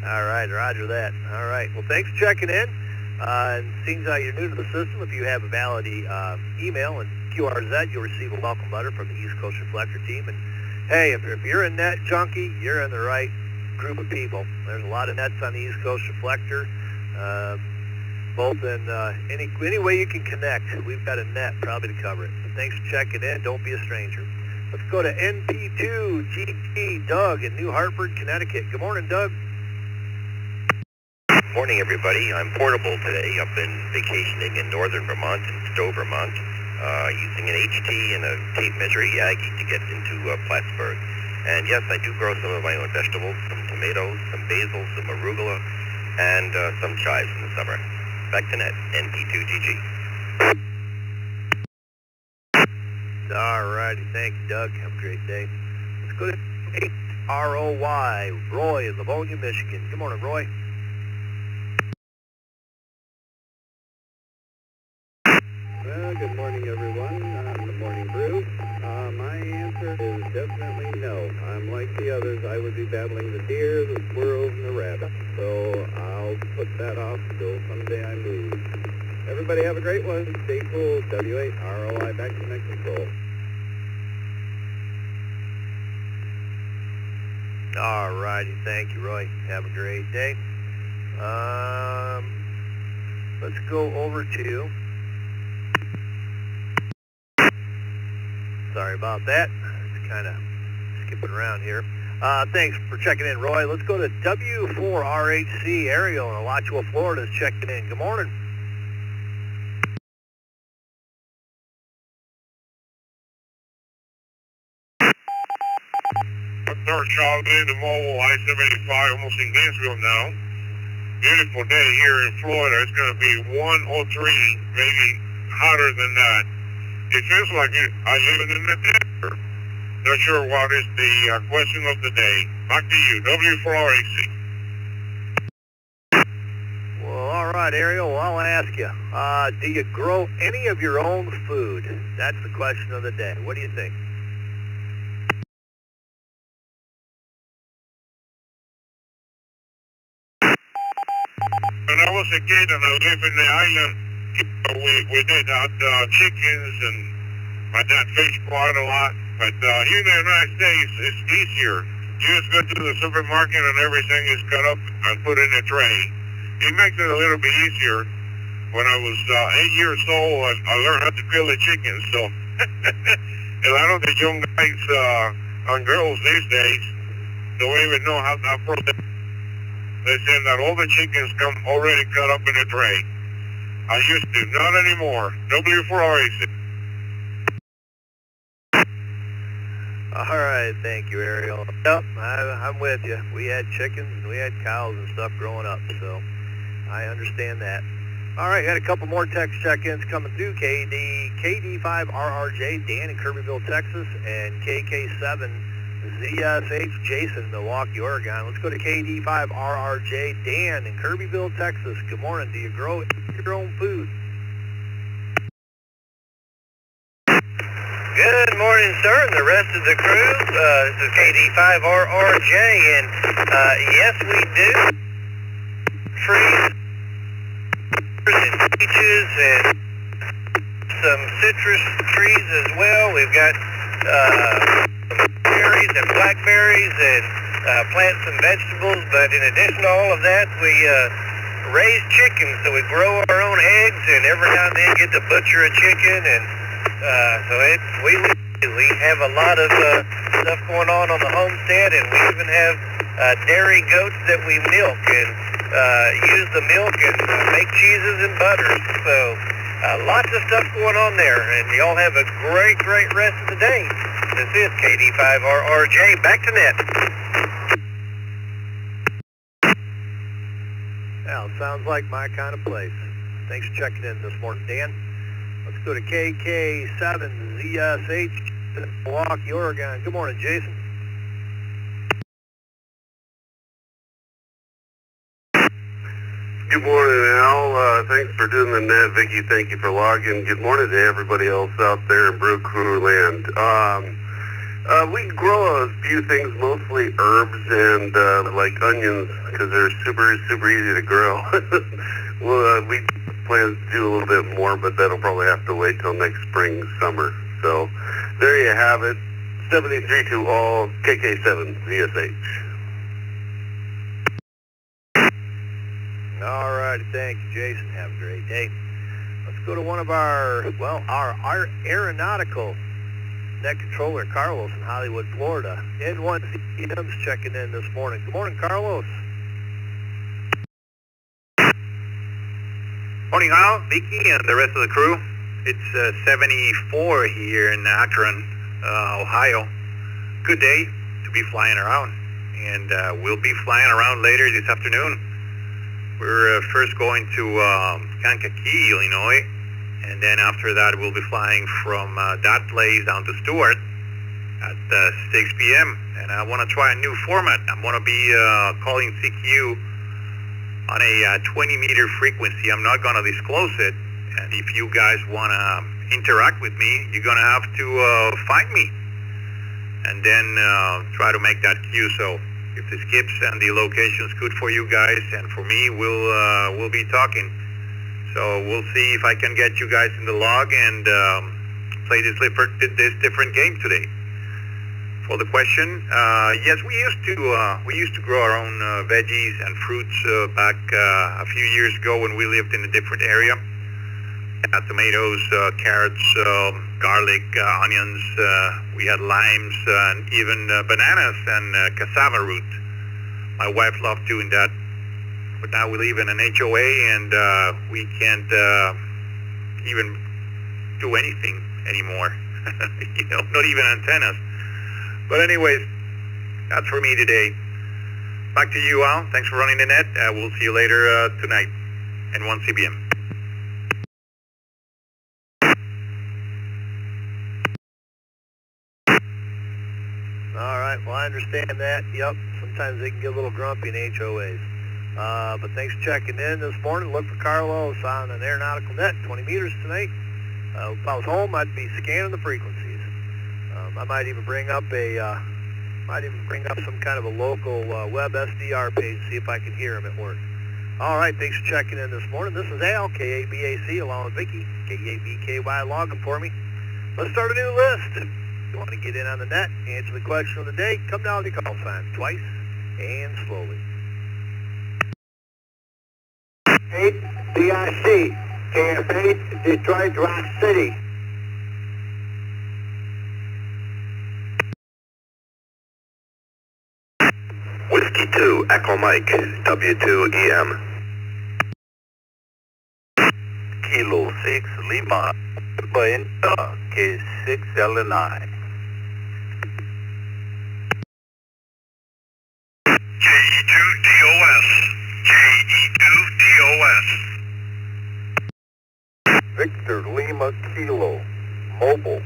[SPEAKER 9] All right, roger that. All right. Well, thanks for checking in. And seems like you're new to the system. If you have a valid email and QRZ, you'll receive a welcome letter from the East Coast Reflector team. And hey, if you're a net junkie, you're in the right group of people. There's a lot of nets on the East Coast Reflector, both in any way you can connect. We've got a net probably to cover it. So thanks for checking in. Don't be a stranger. Let's go to NP2GT Doug in New Hartford, Connecticut. Good morning, Doug.
[SPEAKER 1] Morning, everybody. I'm portable today. I've been vacationing in northern Vermont and Stowe, Vermont, using an HT and a tape measure Yagi to get into Plattsburgh. And yes, I do grow some of my own vegetables, some tomatoes, some basil, some arugula, and some chives in the summer. Back to net, NP2GG.
[SPEAKER 9] All righty. Thank you, Doug. Have a great day. Let's go to ROY, Roy in Livonia, Michigan. Good morning, Roy.
[SPEAKER 19] Well, good morning, everyone. Good morning, Brew. My answer is definitely no. I'm like the others. I would be battling the deer, the squirrels, and the rabbits. So I'll put that off till someday I move. Everybody have a great one. Stay cool. W8ROI back to net control.
[SPEAKER 9] All righty. Thank you, Roy. Have a great day. Let's go over to... Sorry about that. It's kind of skipping around here. Thanks for checking in, Roy. Let's go to W4RHC. Ariel in Alachua, Florida is checking in. Good morning.
[SPEAKER 6] North Charleston, the mobile I-75, almost in Gainesville now. Beautiful day here in Florida. It's going to be 103, maybe hotter than that. It feels like I live in the desert. Not sure what is the question of the day. Back to you, W4RAC.
[SPEAKER 9] Well, all right, Ariel. Well, I'll ask you. Do you grow any of your own food? That's the question of the day. What do you think?
[SPEAKER 6] When I was a kid and I lived in the island, we did chickens and my dad fished quite a lot. But here in the United States, it's easier. You just go to the supermarket and everything is cut up and put in a tray. It makes it a little bit easier. When I was 8 years old, I learned how to grill the chicken. So a lot of the young guys and girls these days don't even know how to process. They say that all the chickens come already cut up in a tray. I used to, not anymore. W4RAC.
[SPEAKER 9] All right, thank you, Ariel. Yep, I'm with you. We had chickens and we had cows and stuff growing up, so I understand that. All right, got a couple more text check-ins coming through. KD5RRJ, Dan in Kirbyville, Texas, and KK7ZSH, Jason in Milwaukee, Oregon. Let's go to KD5RRJ, Dan in Kirbyville, Texas. Good morning. Do you grow your own food?
[SPEAKER 20] Good morning, sir, and the rest of the crew. This is KD5RRJ, and yes, we do. Trees and peaches and some citrus trees as well. We've got some berries and blackberries and plant some vegetables, but in addition to all of that, we raise chickens, so we grow our own eggs, and every now and then get to butcher a chicken, and so we have a lot of stuff going on the homestead, and we even have dairy goats that we milk and use the milk and make cheeses and butters. So lots of stuff going on there, and y'all have a great rest of the day. This is KD5RRJ, back to net.
[SPEAKER 9] Well, sounds like my kind of place. Thanks for checking in this morning, Dan. Let's go to KK7ZSH, Milwaukee, Oregon. Good morning, Jason.
[SPEAKER 4] Good morning, Al. Thanks for doing the net. Vicky, thank you for logging. Good morning to everybody else out there in Brew Crew land. We grow a few things, mostly herbs and like onions, because they're super easy to grow. Well, we plan to do a little bit more, but that'll probably have to wait till next spring, summer. So there you have it. 73 to all, KK7 VSH.
[SPEAKER 9] All right, thank you, Jason. Have a great day. Let's go to one of our aeronautical net controller, Carlos in Hollywood, Florida. N1 CM's checking in this morning. Good morning, Carlos.
[SPEAKER 11] Morning, Al, Vicky, and the rest of the crew. It's 74 here in Akron, Ohio. Good day to be flying around, and we'll be flying around later this afternoon. We're first going to Kankakee, Illinois, and then after that we'll be flying from that place down to Stewart at 6 p.m. And I want to try a new format. I'm going to be calling CQ on a 20-meter frequency. I'm not going to disclose it, and if you guys want to interact with me, you're going to have to find me and then try to make that queue. So if the skips and the location's good for you guys and for me, we'll be talking. So we'll see if I can get you guys in the log and play this different game today. For the question, yes, we used to grow our own veggies and fruits back a few years ago when we lived in a different area. Tomatoes, carrots, garlic, onions. We had limes and even bananas and cassava root. My wife loved doing that. But now we live in an HOA and we can't even do anything anymore. Not even antennas. But anyways, that's for me today. Back to you, Al. Thanks for running the net. We'll see you later tonight in 1 CBM.
[SPEAKER 9] All right, well, I understand that. Yep, sometimes they can get a little grumpy in HOAs. But thanks for checking in this morning. Look for Carlos on an aeronautical net, 20 meters tonight. If I was home, I'd be scanning the frequencies. I might even bring up some kind of a local web SDR page, see if I can hear him at work. All right, thanks for checking in this morning. This is Al, KABAC, along with Vicky, KABKY, logging for me. Let's start a new list. If you want to get in on the net, answer the question of the day, come down to the call sign twice and slowly.
[SPEAKER 8] 8 DRC, KF8, Detroit, Rock City.
[SPEAKER 16] Whiskey 2, Echo Mike, W2EM. Kilo 6, Lima, India, K6L9.
[SPEAKER 6] KE2DOS, KE2DOS.
[SPEAKER 4] Victor Lima Kilo, Mobile.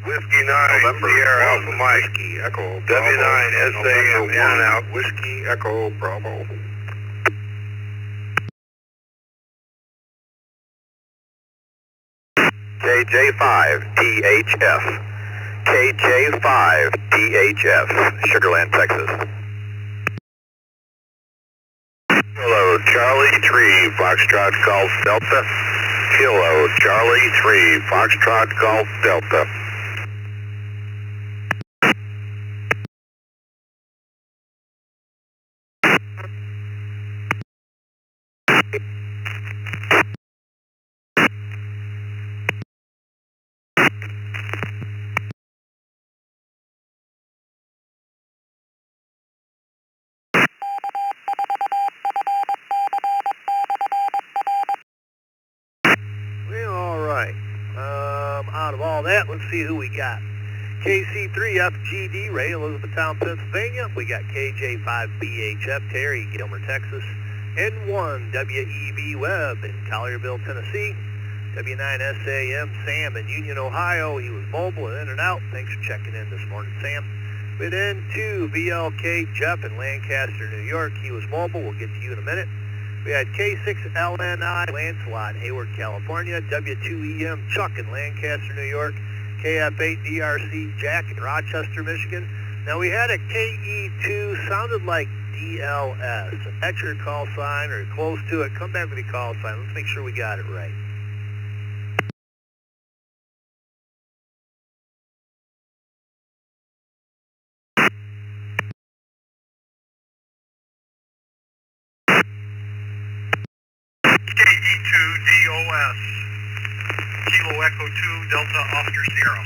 [SPEAKER 6] Whiskey 9,
[SPEAKER 4] November,
[SPEAKER 6] Sierra Alpha Mike,
[SPEAKER 4] Whiskey Echo,
[SPEAKER 6] W9,
[SPEAKER 4] Bravo,
[SPEAKER 6] SAM, in and out.
[SPEAKER 4] Whiskey Echo, Bravo.
[SPEAKER 16] KJ5, DHF. KJ5, DHF, Sugarland, Texas. Hello, Charlie 3, Foxtrot Golf Delta. Kilo, Charlie 3, Foxtrot Golf Delta.
[SPEAKER 9] Well, all right. Out of all that, let's see who we got. KC3FGD, Ray, Elizabethtown, Pennsylvania. We got KJ5BHF, Terry, Gilmer, Texas. N1WEB Webb in Collierville, Tennessee. W9SAM Sam in Union, Ohio. He was mobile and in and out. Thanks for checking in this morning, Sam. With N2VLK Jeff in Lancaster, New York. He was mobile. We'll get to you in a minute. We had K6LNI Lancelot in Hayward, California. W2EM Chuck in Lancaster, New York. KF8DRC Jack in Rochester, Michigan. Now we had a KE2, sounded like DLS. That's your call sign or close to it. Come back with your call sign. Let's make sure we got it right.
[SPEAKER 11] KE2DOS, Kilo Echo 2, Delta Oscar Sierra.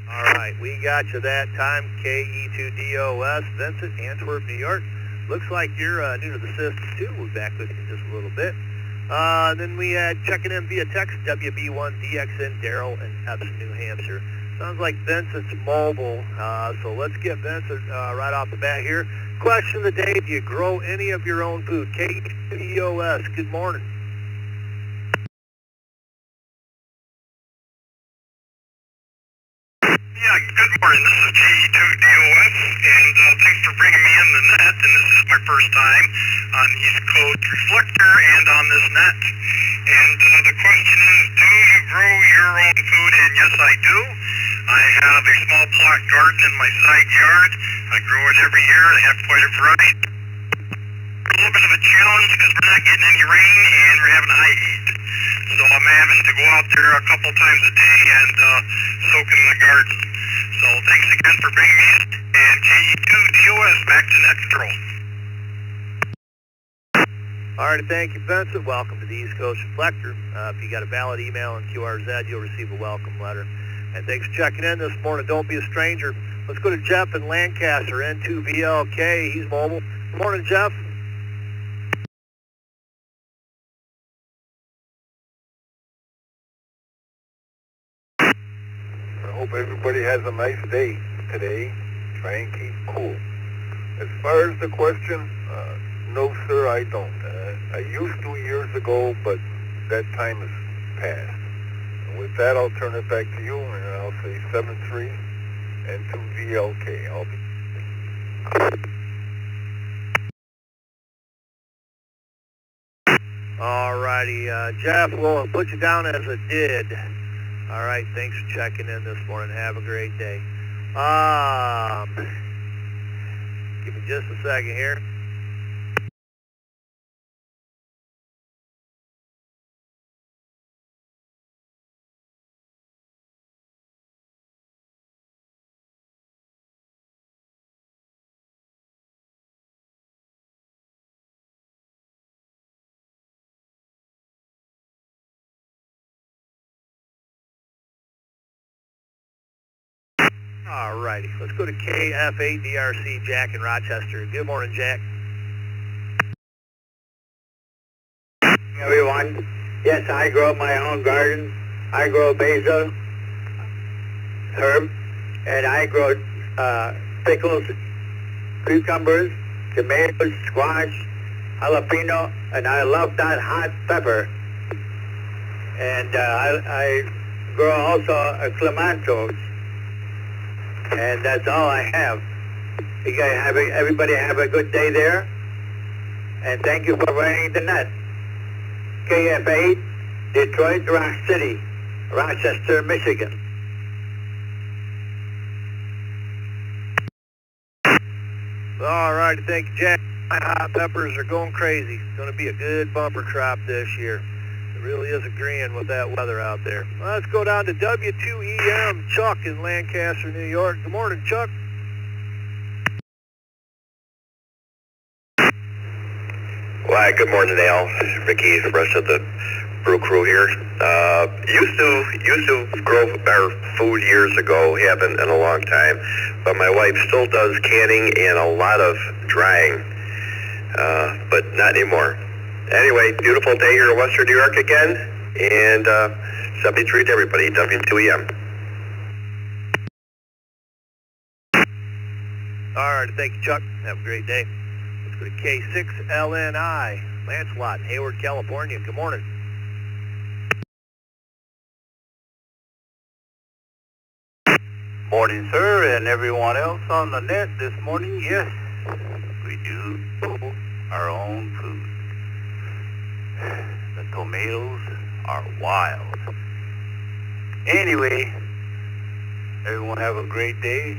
[SPEAKER 9] All right, we got you that time. KE2DOS, Vincent, Antwerp, New York. Looks like you're new to the system too. We'll be back with you in just a little bit. Then we had checking in via text, WB1DXN, Darrell in Epsom, New Hampshire. Sounds like Vincent's mobile, so let's get Vincent right off the bat here. Question of the day, do you grow any of your own food? KE2DOS, good morning.
[SPEAKER 11] Yeah, good morning. This is KE2DOS, and thanks for bringing me in the net. And this is my first time on East Coast Reflector and on this net. And the question is, do you grow your own food? And yes, I do. I have a small plot garden in my side yard. I grow it every year. I have quite a variety. A little bit of a challenge because we're not getting any rain and we're having high heat. So I'm having to go out there a couple times a day and soak in the garden. So thanks again for bringing me in. And KE2DOS, back to net control.
[SPEAKER 9] All right, thank you, Vincent. Welcome to the East Coast Reflector. If you got a valid email and QRZ, you'll receive a welcome letter. And thanks for checking in this morning. Don't be a stranger. Let's go to Jeff in Lancaster, N2VLK. He's mobile. Good morning, Jeff.
[SPEAKER 5] I hope everybody has a nice day today. Try and keep cool. As far as the question, no, sir, I don't. I used to years ago, but that time has passed. And with that, I'll turn it back to you, and I'll say 7-3 and 2VLK. I'll be...
[SPEAKER 9] All righty, Jeff, we'll put you down as a did. All right, thanks for checking in this morning. Have a great day. Give me just a second here. All righty, let's go to KF8DRC, Jack in Rochester. Good morning, Jack.
[SPEAKER 7] Everyone, yes, I grow my own garden. I grow basil, herb, and I grow pickles, cucumbers, tomatoes, squash, jalapeno, and I love that hot pepper. And I grow also clementos. And that's all I have. You guys everybody have a good day there. And thank you for running the net. KF8, Detroit, Rock City, Rochester, Michigan.
[SPEAKER 9] All right, thank you, Jack. My hot peppers are going crazy. It's going to be a good bumper crop this year. It really is agreeing with that weather out there. Well, let's go down to W2EM, Chuck in Lancaster, New York. Good morning, Chuck.
[SPEAKER 1] Why, good morning, Al. Ricky, the rest of the brew crew here. Used to grow our food years ago, haven't in a long time, but my wife still does canning and a lot of drying, but not anymore. Anyway, beautiful day here in Western New York again.
[SPEAKER 16] And 73 to everybody, W2EM.
[SPEAKER 9] All right, thank you, Chuck. Have a great day. Let's go to K6LNI. Lancelot in Hayward, California. Good morning.
[SPEAKER 13] Morning, sir, and everyone else on the net this morning. Yes, we do grow our own food. The tomatoes are wild. Anyway, everyone have a great day,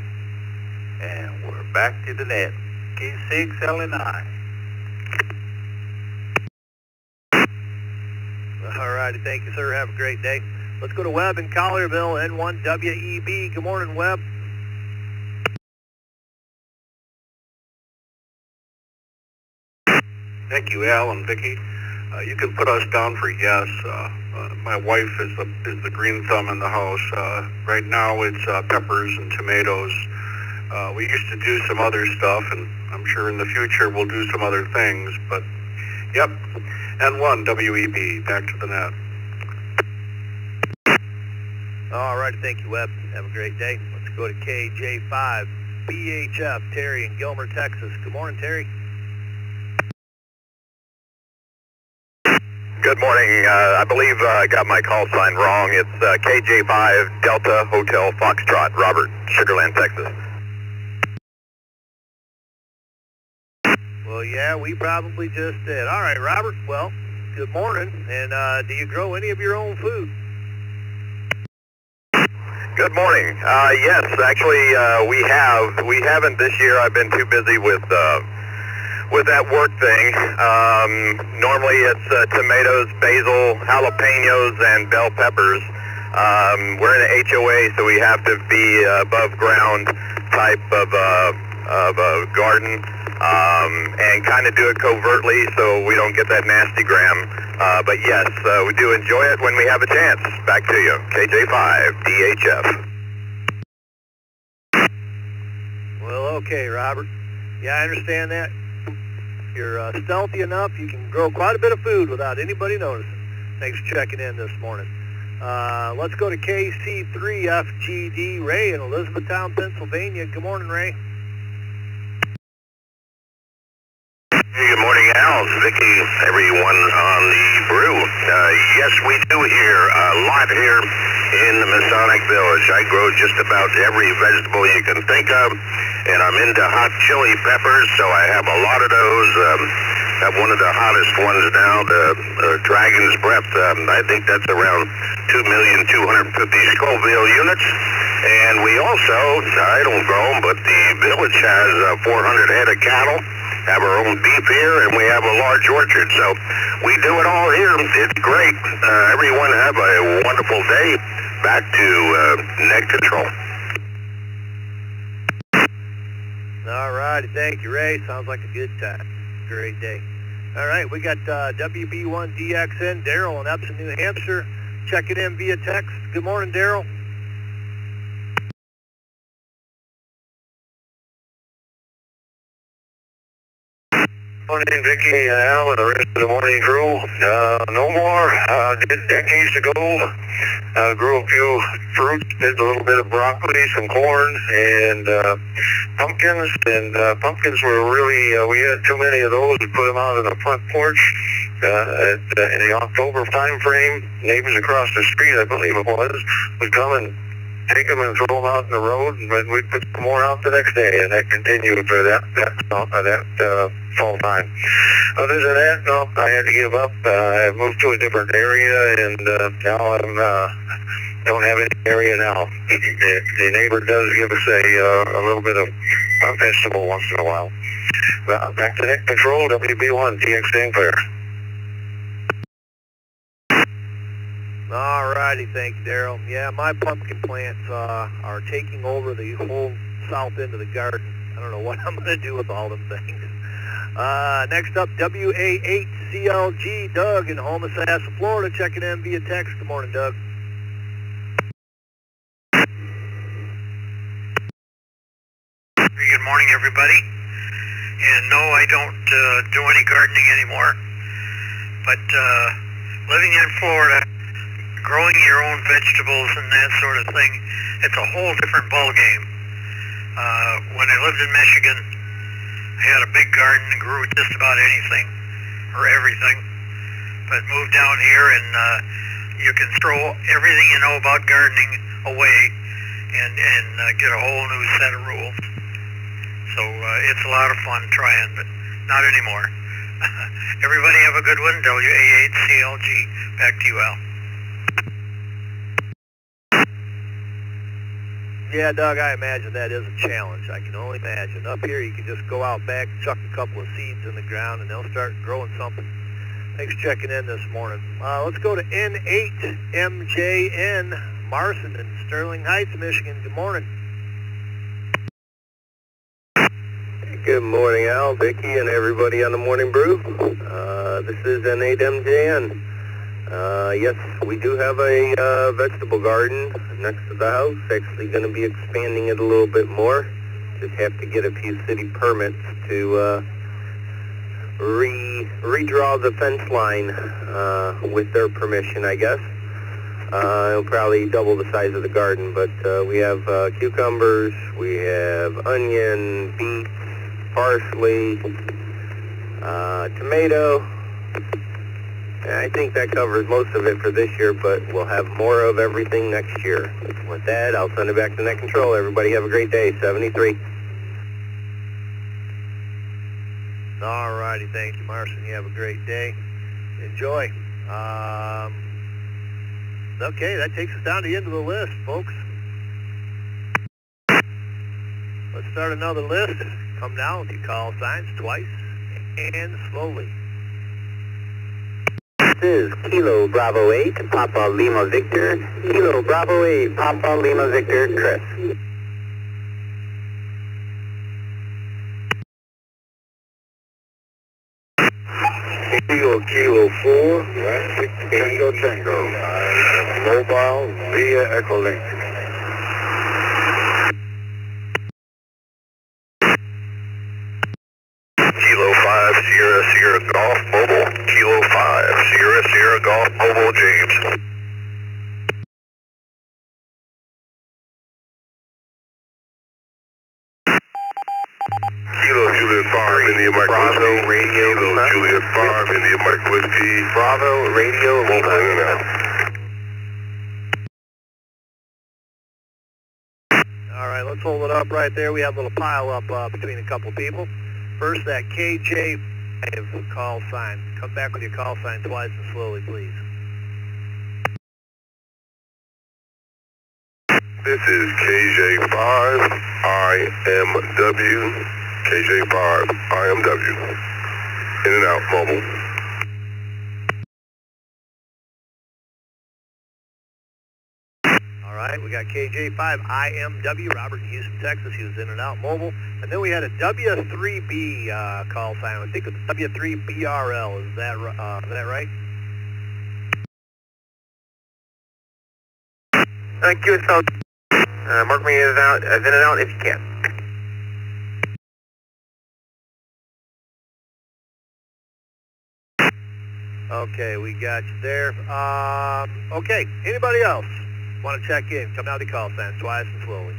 [SPEAKER 13] and we're back to the net. K6LNI.
[SPEAKER 9] All righty, thank you, sir. Have a great day. Let's go to Webb in Collierville, N1WEB. Good morning, Webb.
[SPEAKER 15] Thank you, Al and Vicki. You can put us down for yes. My wife is the green thumb in the house. Right now it's peppers and tomatoes. We used to do some other stuff, and I'm sure in the future we'll do some other things, but yep. N1 WEB, back to the net.
[SPEAKER 9] All right, thank you, Webb. Have a great day. Let's go to KJ5 BHF, Terry in Gilmer, Texas. Good morning, Terry.
[SPEAKER 16] Good morning. I believe I got my call sign wrong. It's KJ5 Delta Hotel Foxtrot, Robert, Sugarland, Texas.
[SPEAKER 9] Well, yeah, we probably just did. All right, Robert. Well, good morning. And do you grow any of your own food?
[SPEAKER 16] Good morning. Yes, actually, we have. We haven't this year. I've been too busy with that work thing. Normally it's tomatoes, basil, jalapenos, and bell peppers. We're in an HOA, so we have to be above ground type of garden, and kind of do it covertly so we don't get that nasty gram. But yes, we do enjoy it when we have a chance. Back to you, KJ5 DHF.
[SPEAKER 9] Well, okay, Robert. Yeah, I understand that. If you're stealthy enough, you can grow quite a bit of food without anybody noticing. Thanks for checking in this morning. Let's go to KC3FGD, Ray in Elizabethtown, Pennsylvania. Good morning, Ray.
[SPEAKER 14] Hey, good morning, Al, Vicky, everyone on the brew. Yes, we do here, live here in the Masonic Village. I grow just about every vegetable you can think of, and I'm into hot chili peppers, so I have a lot of those. Have one of the hottest ones now, the Dragon's Breath. I think that's around 2,250,000 Scoville units. And we also, I don't grow them, but the village has 400 head of cattle. Have our own beef here, and we have a large orchard, so we do it all here. It's great. Everyone have a wonderful day. Back to net control.
[SPEAKER 9] All righty, thank you, Ray. Sounds like a good time. Great day. All right, we got WB1DXN, Daryl in Epsom, New Hampshire, checking in via text. Good morning, Daryl.
[SPEAKER 24] Morning, Vicky, Al, and the rest of the morning crew. No more. Did decades ago. Grew a few fruits, did a little bit of broccoli, some corn, and pumpkins. And pumpkins were really, we had too many of those. We put them out on the front porch in the October time frame. Neighbors across the street, I believe it was, would come and take them and throw them out in the road, and we'd put some more out the next day, and that continued for that fall time. Other than that, no, I had to give up. I moved to a different area, and now I'm don't have any area now. The neighbor does give us a little bit of a vegetable once in a while. Back to net control, WB1 DXN clear.
[SPEAKER 9] All righty, thank you, Daryl. Yeah, my pumpkin plants are taking over the whole south end of the garden. I don't know what I'm going to do with all them things. Next up, WA8CLG, Doug in Homosassa, Florida, checking in via text. Good morning, Doug.
[SPEAKER 11] Good morning, everybody. And no, I don't do any gardening anymore. But living in Florida, growing your own vegetables and that sort of thing, it's a whole different ballgame. When I lived in Michigan, I had a big garden and grew just about anything or everything. But moved down here and you can throw everything you know about gardening away and get a whole new set of rules. So it's a lot of fun trying, but not anymore. Everybody have a good one. WA8CLG. Back to you, Al.
[SPEAKER 9] Yeah, Doug, I imagine that is a challenge. I can only imagine. Up here, you can just go out back, chuck a couple of seeds in the ground, and they'll start growing something. Thanks for checking in this morning. Let's go to N8MJN, Marson in Sterling Heights, Michigan. Good morning.
[SPEAKER 10] Good morning, Al, Vicky, and everybody on the Morning Brew. This is N8MJN. Yes, we do have a vegetable garden next to the house. Actually going to be expanding it a little bit more. Just have to get a few city permits to redraw the fence line with their permission, I guess. It'll probably double the size of the garden, but we have cucumbers, we have onion, beets, parsley, tomato. I think that covers most of it for this year, but we'll have more of everything next year. With that, I'll send it back to Net Control. Everybody have a great day. 73.
[SPEAKER 9] All righty. Thank you, Marson. You have a great day. Enjoy. Okay, that takes us down to the end of the list, folks. Let's start another list. Come down with your call signs twice and slowly.
[SPEAKER 10] This is Kilo Bravo 8, Papa Lima Victor. Kilo Bravo 8, Papa Lima Victor, Chris.
[SPEAKER 4] Kilo 4, Tango Tango. Mobile via Echolink.
[SPEAKER 16] Kilo 5, Sierra Golf Mobile. Kilo 5, Sierra Golf Mobile, James.
[SPEAKER 4] Kilo Juliet 5, India Mike
[SPEAKER 10] Bravo Radio.
[SPEAKER 4] Kilo Juliet 5, India Mike Whiskey.
[SPEAKER 10] Bravo Radio.
[SPEAKER 4] Mobile in and out.
[SPEAKER 9] All right, let's hold it up right there. We have a little pile up between a couple people. First, that KJ5 call sign. Come back with your call sign twice and slowly, please.
[SPEAKER 4] This is KJ5 IMW. KJ5 IMW. In and out, mobile.
[SPEAKER 9] All right, we got KJ5 IMW, Robert in Houston, Texas. He was in and out mobile. And then we had a W3B call sign. I think it's W3BRL. Is that right?
[SPEAKER 10] Thank you, so mark me as in and out if you can.
[SPEAKER 9] Okay, we got you there. Okay, anybody else want to check in? Come down to the call sign twice and slowly.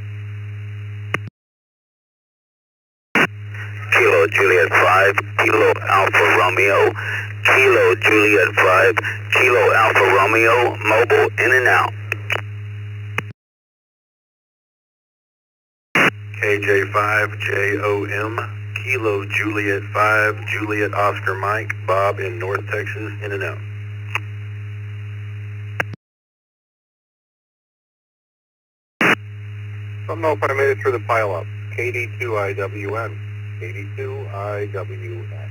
[SPEAKER 10] Kilo Juliet 5, Kilo Alpha Romeo. Kilo Juliet 5, Kilo Alpha Romeo, mobile in and out.
[SPEAKER 4] KJ5 JOM. Kilo Juliet 5, Juliet Oscar Mike, Bob in North Texas, in and out. Don't know if I made it through the pile-up. KD2IWN. KD2IWN.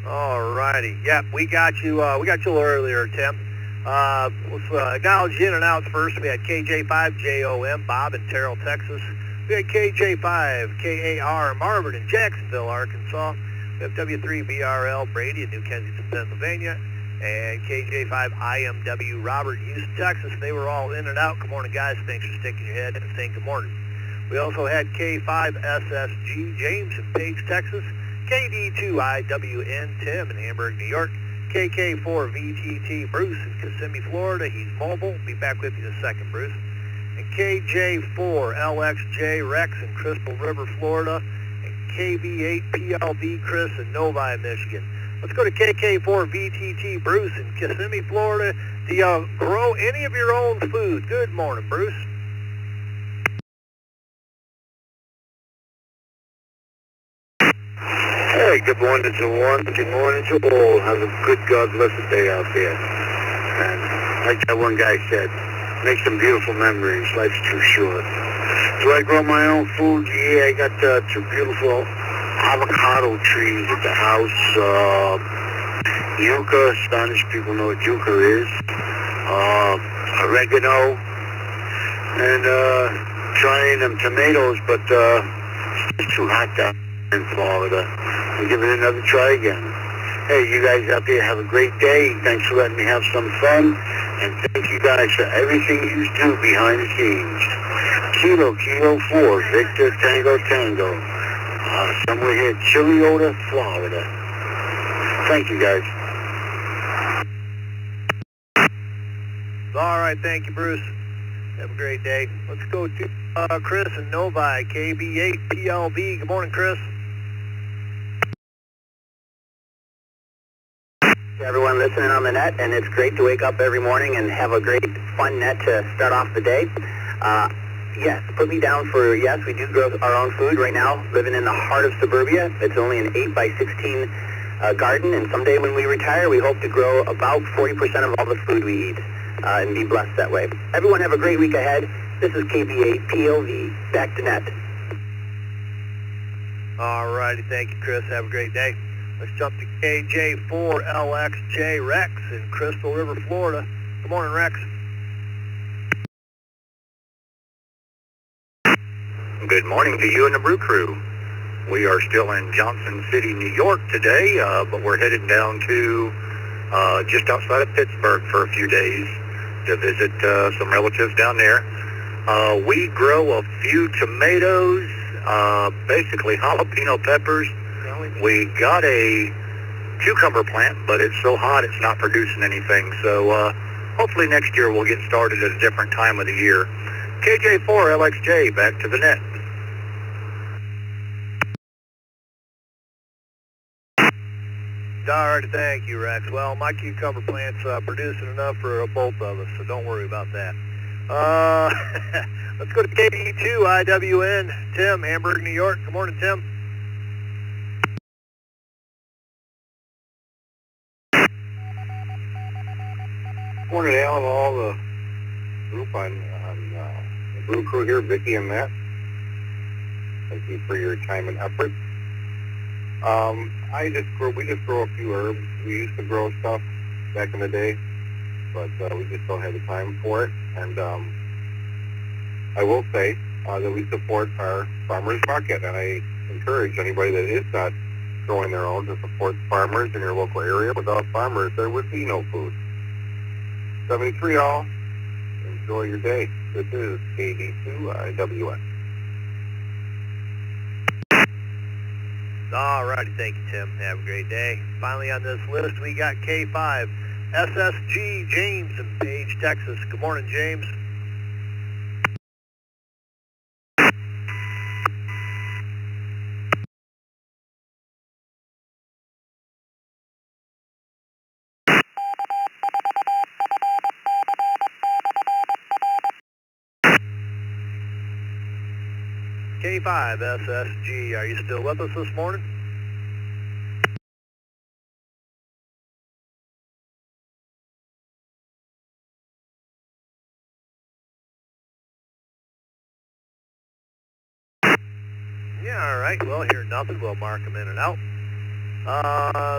[SPEAKER 9] All righty. Yep, we got you a little earlier, Tim. Let's acknowledge in and outs first. We had KJ5 JOM, Bob in Terrell, Texas. We had KJ5 KAR, Marvin in Jacksonville, Arkansas. We have W3BRL, Brady in New Kensington, Pennsylvania. And KJ5 IMW, Robert in Houston, Texas. They were all in and out. Good morning, guys. Thanks for sticking your head and saying good morning. We also had K5SSG, James in Page, Texas. KD2IWN, Tim in Hamburg, New York. KK4VTT, Bruce in Kissimmee, Florida. He's mobile. Be back with you in a second, Bruce. And KJ4LXJ, Rex in Crystal River, Florida. And KB8PLD, Chris in Novi, Michigan. Let's go to KK4VTT, Bruce in Kissimmee, Florida. Do you grow any of your own food? Good morning, Bruce.
[SPEAKER 24] Hey, good morning to one, good morning to all. Have a good God-blessed day out there. And like that one guy said, make some beautiful memories. Life's too short. Do I grow my own food? Yeah, I got 2 beautiful avocado trees at the house. Yucca, Spanish people know what yucca is. Oregano. And trying them tomatoes, but it's too hot down in Florida. We'll give it another try again. Hey, you guys out there have a great day. Thanks for letting me have some fun. And thank you guys for everything you do behind the scenes. Kilo 4, Victor Tango Tango. Somewhere here, Chiliota, Florida. Thank you guys.
[SPEAKER 9] All right, thank you, Bruce. Have a great day. Let's go to Chris in Novi, KB8PLV. Good morning, Chris.
[SPEAKER 2] Everyone listening on the net, and it's great to wake up every morning and have a great fun net to start off the day. Yes, put me down for yes, we do grow our own food right now, living in the heart of suburbia. It's only an 8 by 16 garden, and someday when we retire, we hope to grow about 40% of all the food we eat and be blessed that way. Everyone have a great week ahead. This is KB8POV. Back to net.
[SPEAKER 9] All righty, thank you, Chris. Have a great day. Let's jump to KJ4LXJ, Rex in Crystal River, Florida. Good morning, Rex.
[SPEAKER 11] Good morning to you and the Brew Crew. We are still in Johnson City, New York today, but we're headed down to just outside of Pittsburgh for a few days to visit some relatives down there. We grow a few tomatoes, basically jalapeno peppers. We got a cucumber plant, but it's so hot it's not producing anything. So hopefully next year we'll get started at a different time of the year. KJ4LXJ, back to the net.
[SPEAKER 9] All right, thank you, Rex. Well, my cucumber plant's producing enough for both of us, so don't worry about that. Let's go to KD2IWN, Tim, Hamburg, New York. Good morning, Tim.
[SPEAKER 4] Good morning, Alan, all the group on the Brew Crew here, Vicki and Matt. Thank you for your time and effort. We just grow a few herbs. We used to grow stuff back in the day, but we just don't have the time for it. And I will say that we support our farmers market, and I encourage anybody that is not growing their own to support farmers in your local area. Without farmers, there would be no food. 73 all. Enjoy your day. This is KD2IWN.
[SPEAKER 9] All righty, thank you, Tim. Have a great day. Finally on this list, we got K5, SSG, James in Page, Texas. Good morning, James. K5, SSG, are you still with us this morning? Yeah, all right. Well, hear nothing. We'll mark them in and out.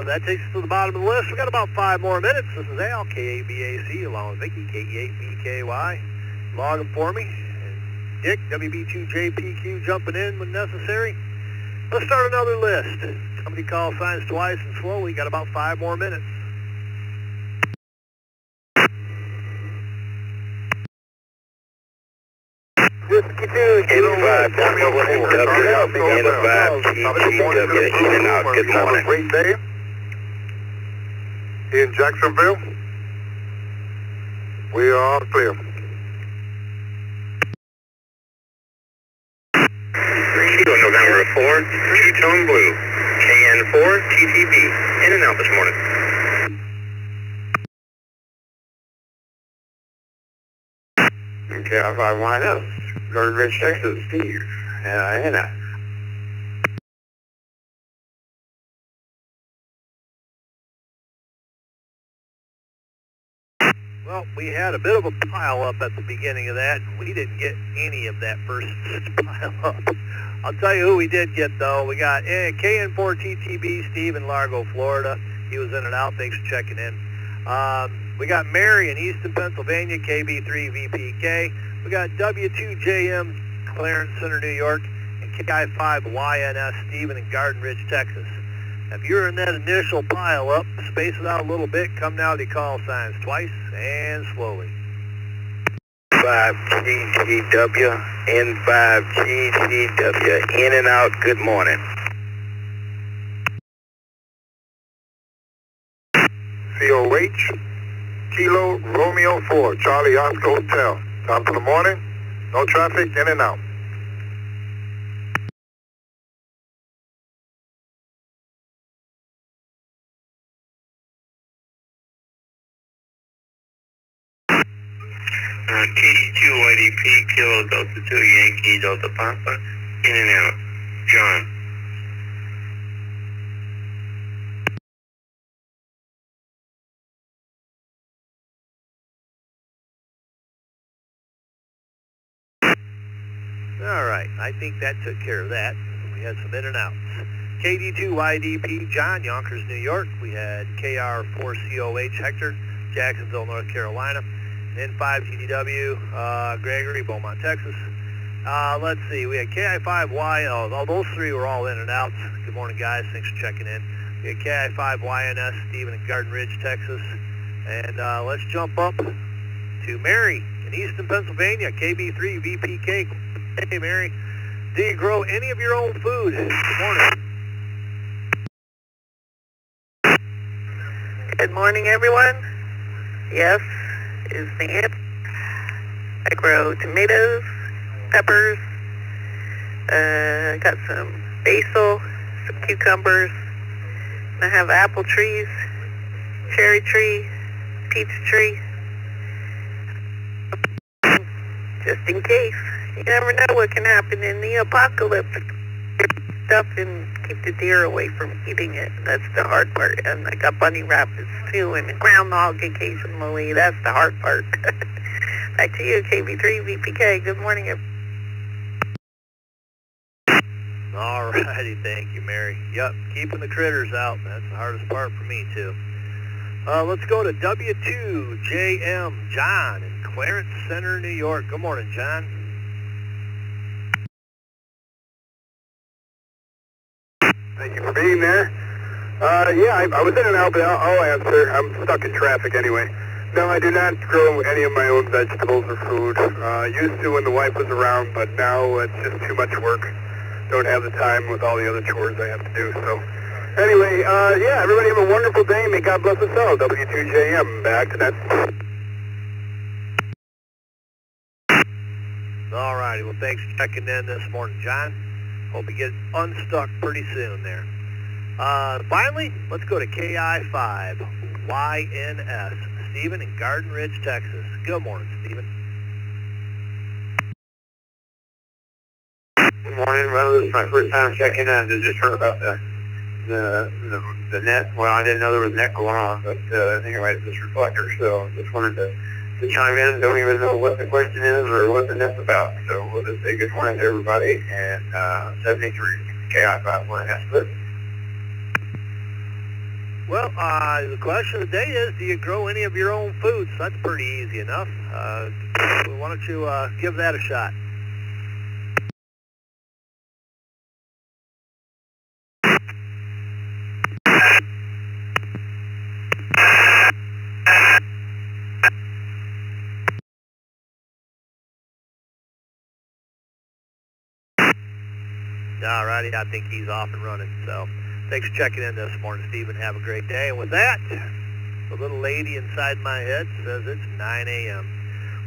[SPEAKER 9] That takes us to the bottom of the list. We got about 5 more minutes. This is Al, KABAC, along with Vicky, KE8BKY. Logging for me. And Dick, WB2JPQ, jumping in when necessary. Let's start another list. Somebody call signs twice and slowly. Got about 5 more minutes.
[SPEAKER 2] Whiskey 2, Kilo
[SPEAKER 10] 5 TTW and a 5 TTW in and out. Good morning.
[SPEAKER 5] Have a great day in Jacksonville. We are all clear.
[SPEAKER 10] Kilo November 4, two-tone blue, KN4 TTB, in and out this morning. Okay, I wind up. Garden Ridge, Texas, Steve, and
[SPEAKER 9] Well, we had a bit of a pile up at the beginning of that. We didn't get any of that first pile up. I'll tell you who we did get, though. We got KN4 TTB, Steve in Largo, Florida. He was in and out. Thanks for checking in. We got Mary in Easton, Pennsylvania, KB3 VPK. We got W2JM, Clarence Center, New York, and KI5 YNS, Stephen in Garden Ridge, Texas. If you're in that initial pile up, space it out a little bit, come now to call signs twice and slowly.
[SPEAKER 10] 5 GGW and 5 GGW, in and out, good morning.
[SPEAKER 5] COH, Kilo Romeo 4, Charlie Oscar Hotel. Time for the morning, no traffic, in and out.
[SPEAKER 10] TD2 YDP, Kilo Delta 2, Yankee Delta Papa, in and out. John.
[SPEAKER 9] All right, I think that took care of that. We had some in and outs. KD2 YDP, John, Yonkers, New York. We had KR4COH, Hector, Jacksonville, North Carolina. N5 GDW, Gregory, Beaumont, Texas. Let's see, we had KI5Y, oh, those three were all in and outs. Good morning, guys, thanks for checking in. We had KI5YNS, Stephen in Garden Ridge, Texas. And let's jump up to Mary in Easton, Pennsylvania, KB3 VPK. Hey, Mary, do you grow any of your own food? Good morning.
[SPEAKER 12] Good morning, everyone. Yes, is the answer. I grow tomatoes, peppers, got some basil, some cucumbers, and I have apple trees, cherry tree, peach tree, just in case. You never know what can happen in the apocalypse. Stuff and keep the deer away from eating it. That's the hard part. And I got bunny rabbits too, and groundhog occasionally. That's the hard part. Back to you, KB3 VPK. Good morning.
[SPEAKER 9] All righty, thank you, Mary. Yep, keeping the critters out. That's the hardest part for me, too. Let's go to W2JM, John in Clarence Center, New York. Good morning, John.
[SPEAKER 3] Thank you for being there. Yeah, I was in and out, but I'll answer. I'm stuck in traffic anyway. No, I do not grow any of my own vegetables or food. Used to when the wife was around, but now it's just too much work. Don't have the time with all the other chores I have to do. So anyway, yeah, everybody have a wonderful day. May God bless us all. W2JM, back to that.
[SPEAKER 9] All righty, well, thanks for checking in this morning, John. Hope you get unstuck pretty soon there. Finally, let's go to KI5YNS, Stephen in Garden Ridge, Texas. Good morning, Stephen.
[SPEAKER 10] Good morning, brother. This is my first time checking in. I just heard about the net. Well, I didn't know there was a net going on, but anyway, it's this reflector, so just wanted to chime in. Don't even know what the question is or what the net's about. So we'll just say good morning to everybody, and 73 KI5YNS.
[SPEAKER 9] Well, the question of the day is, do you grow any of your own foods? That's pretty easy enough. Why don't you give that a shot? All righty, I think he's off and running. So thanks for checking in this morning, Stephen. Have a great day. And with that, the little lady inside my head says it's 9 a.m.,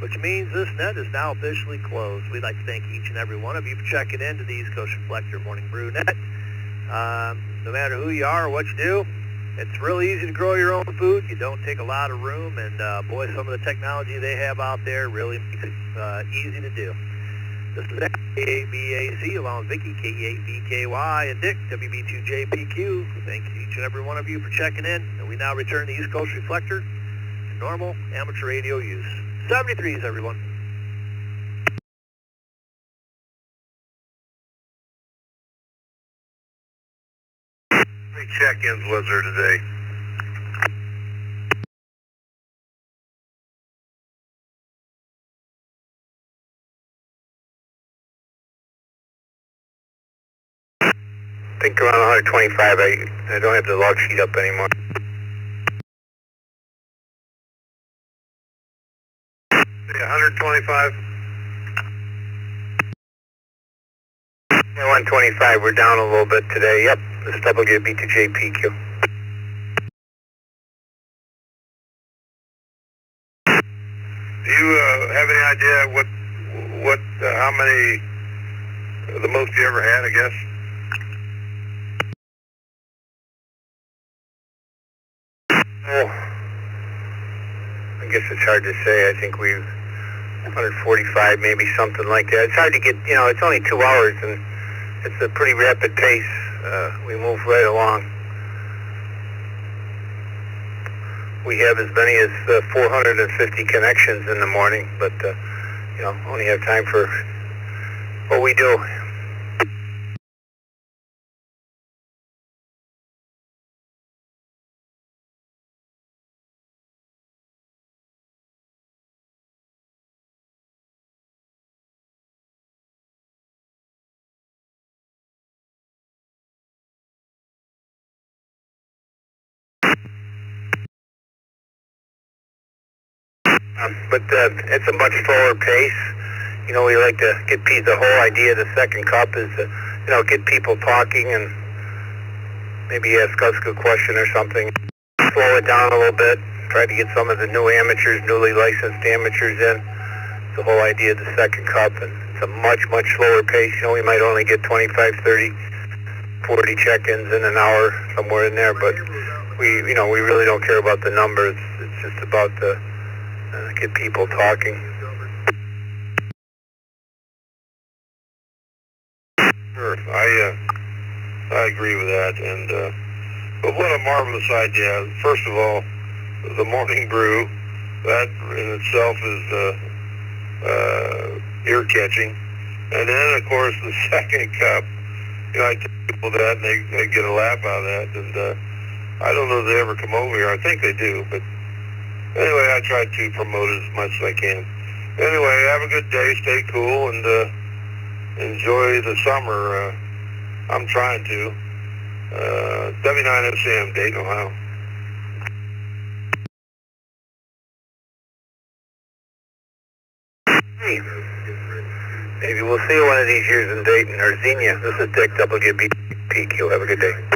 [SPEAKER 9] which means this net is now officially closed. We'd like to thank each and every one of you for checking in to the East Coast Reflector Morning Brew Net. No matter who you are or what you do, it's really easy to grow your own food. You don't take a lot of room, and boy, some of the technology they have out there really makes it easy to do. This is KABAC along with Vicky, KABKY, and Dick, WB2JPQ. Thank each and every one of you for checking in, and we now return the East Coast Reflector to normal amateur radio use. 73s, everyone.
[SPEAKER 5] How many check-ins was there today?
[SPEAKER 10] I think around 125. I don't have the log sheet up anymore.
[SPEAKER 5] Yeah, 125.
[SPEAKER 10] Yeah, 125. We're down a little bit today. Yep, this is WB2JPQ.
[SPEAKER 5] Do you have any idea how many, the most you ever had, I guess?
[SPEAKER 10] Oh, I guess it's hard to say. I think we've 145, maybe something like that. It's hard to get, it's only 2 hours and it's a pretty rapid pace. We move right along. We have as many as 450 connections in the morning, but, only have time for what we do. But it's a much slower pace. We like to get the whole idea of the second cup is to, get people talking and maybe ask us a question or something. Slow it down a little bit. Try to get some of the new amateurs, newly licensed amateurs in. The whole idea of the second cup, and it's a much, much slower pace. We might only get 25, 30, 40 check-ins in an hour, somewhere in there, but we really don't care about the numbers. It's just about the get people talking.
[SPEAKER 5] Sure, I agree with that, and but what a marvelous idea. First of all, the morning brew, that in itself is ear-catching, and then of course the second cup. I tell people that, and they get a laugh out of that, and I don't know if they ever come over here. I think they do, but anyway, I try to promote it as much as I can. Anyway, have a good day, stay cool, and enjoy the summer. I'm trying to. W9SAM, Dayton, Ohio.
[SPEAKER 10] Hey, maybe we'll see you one of these years in Dayton or Xenia. This is Dick, WBPQ. Have a good day.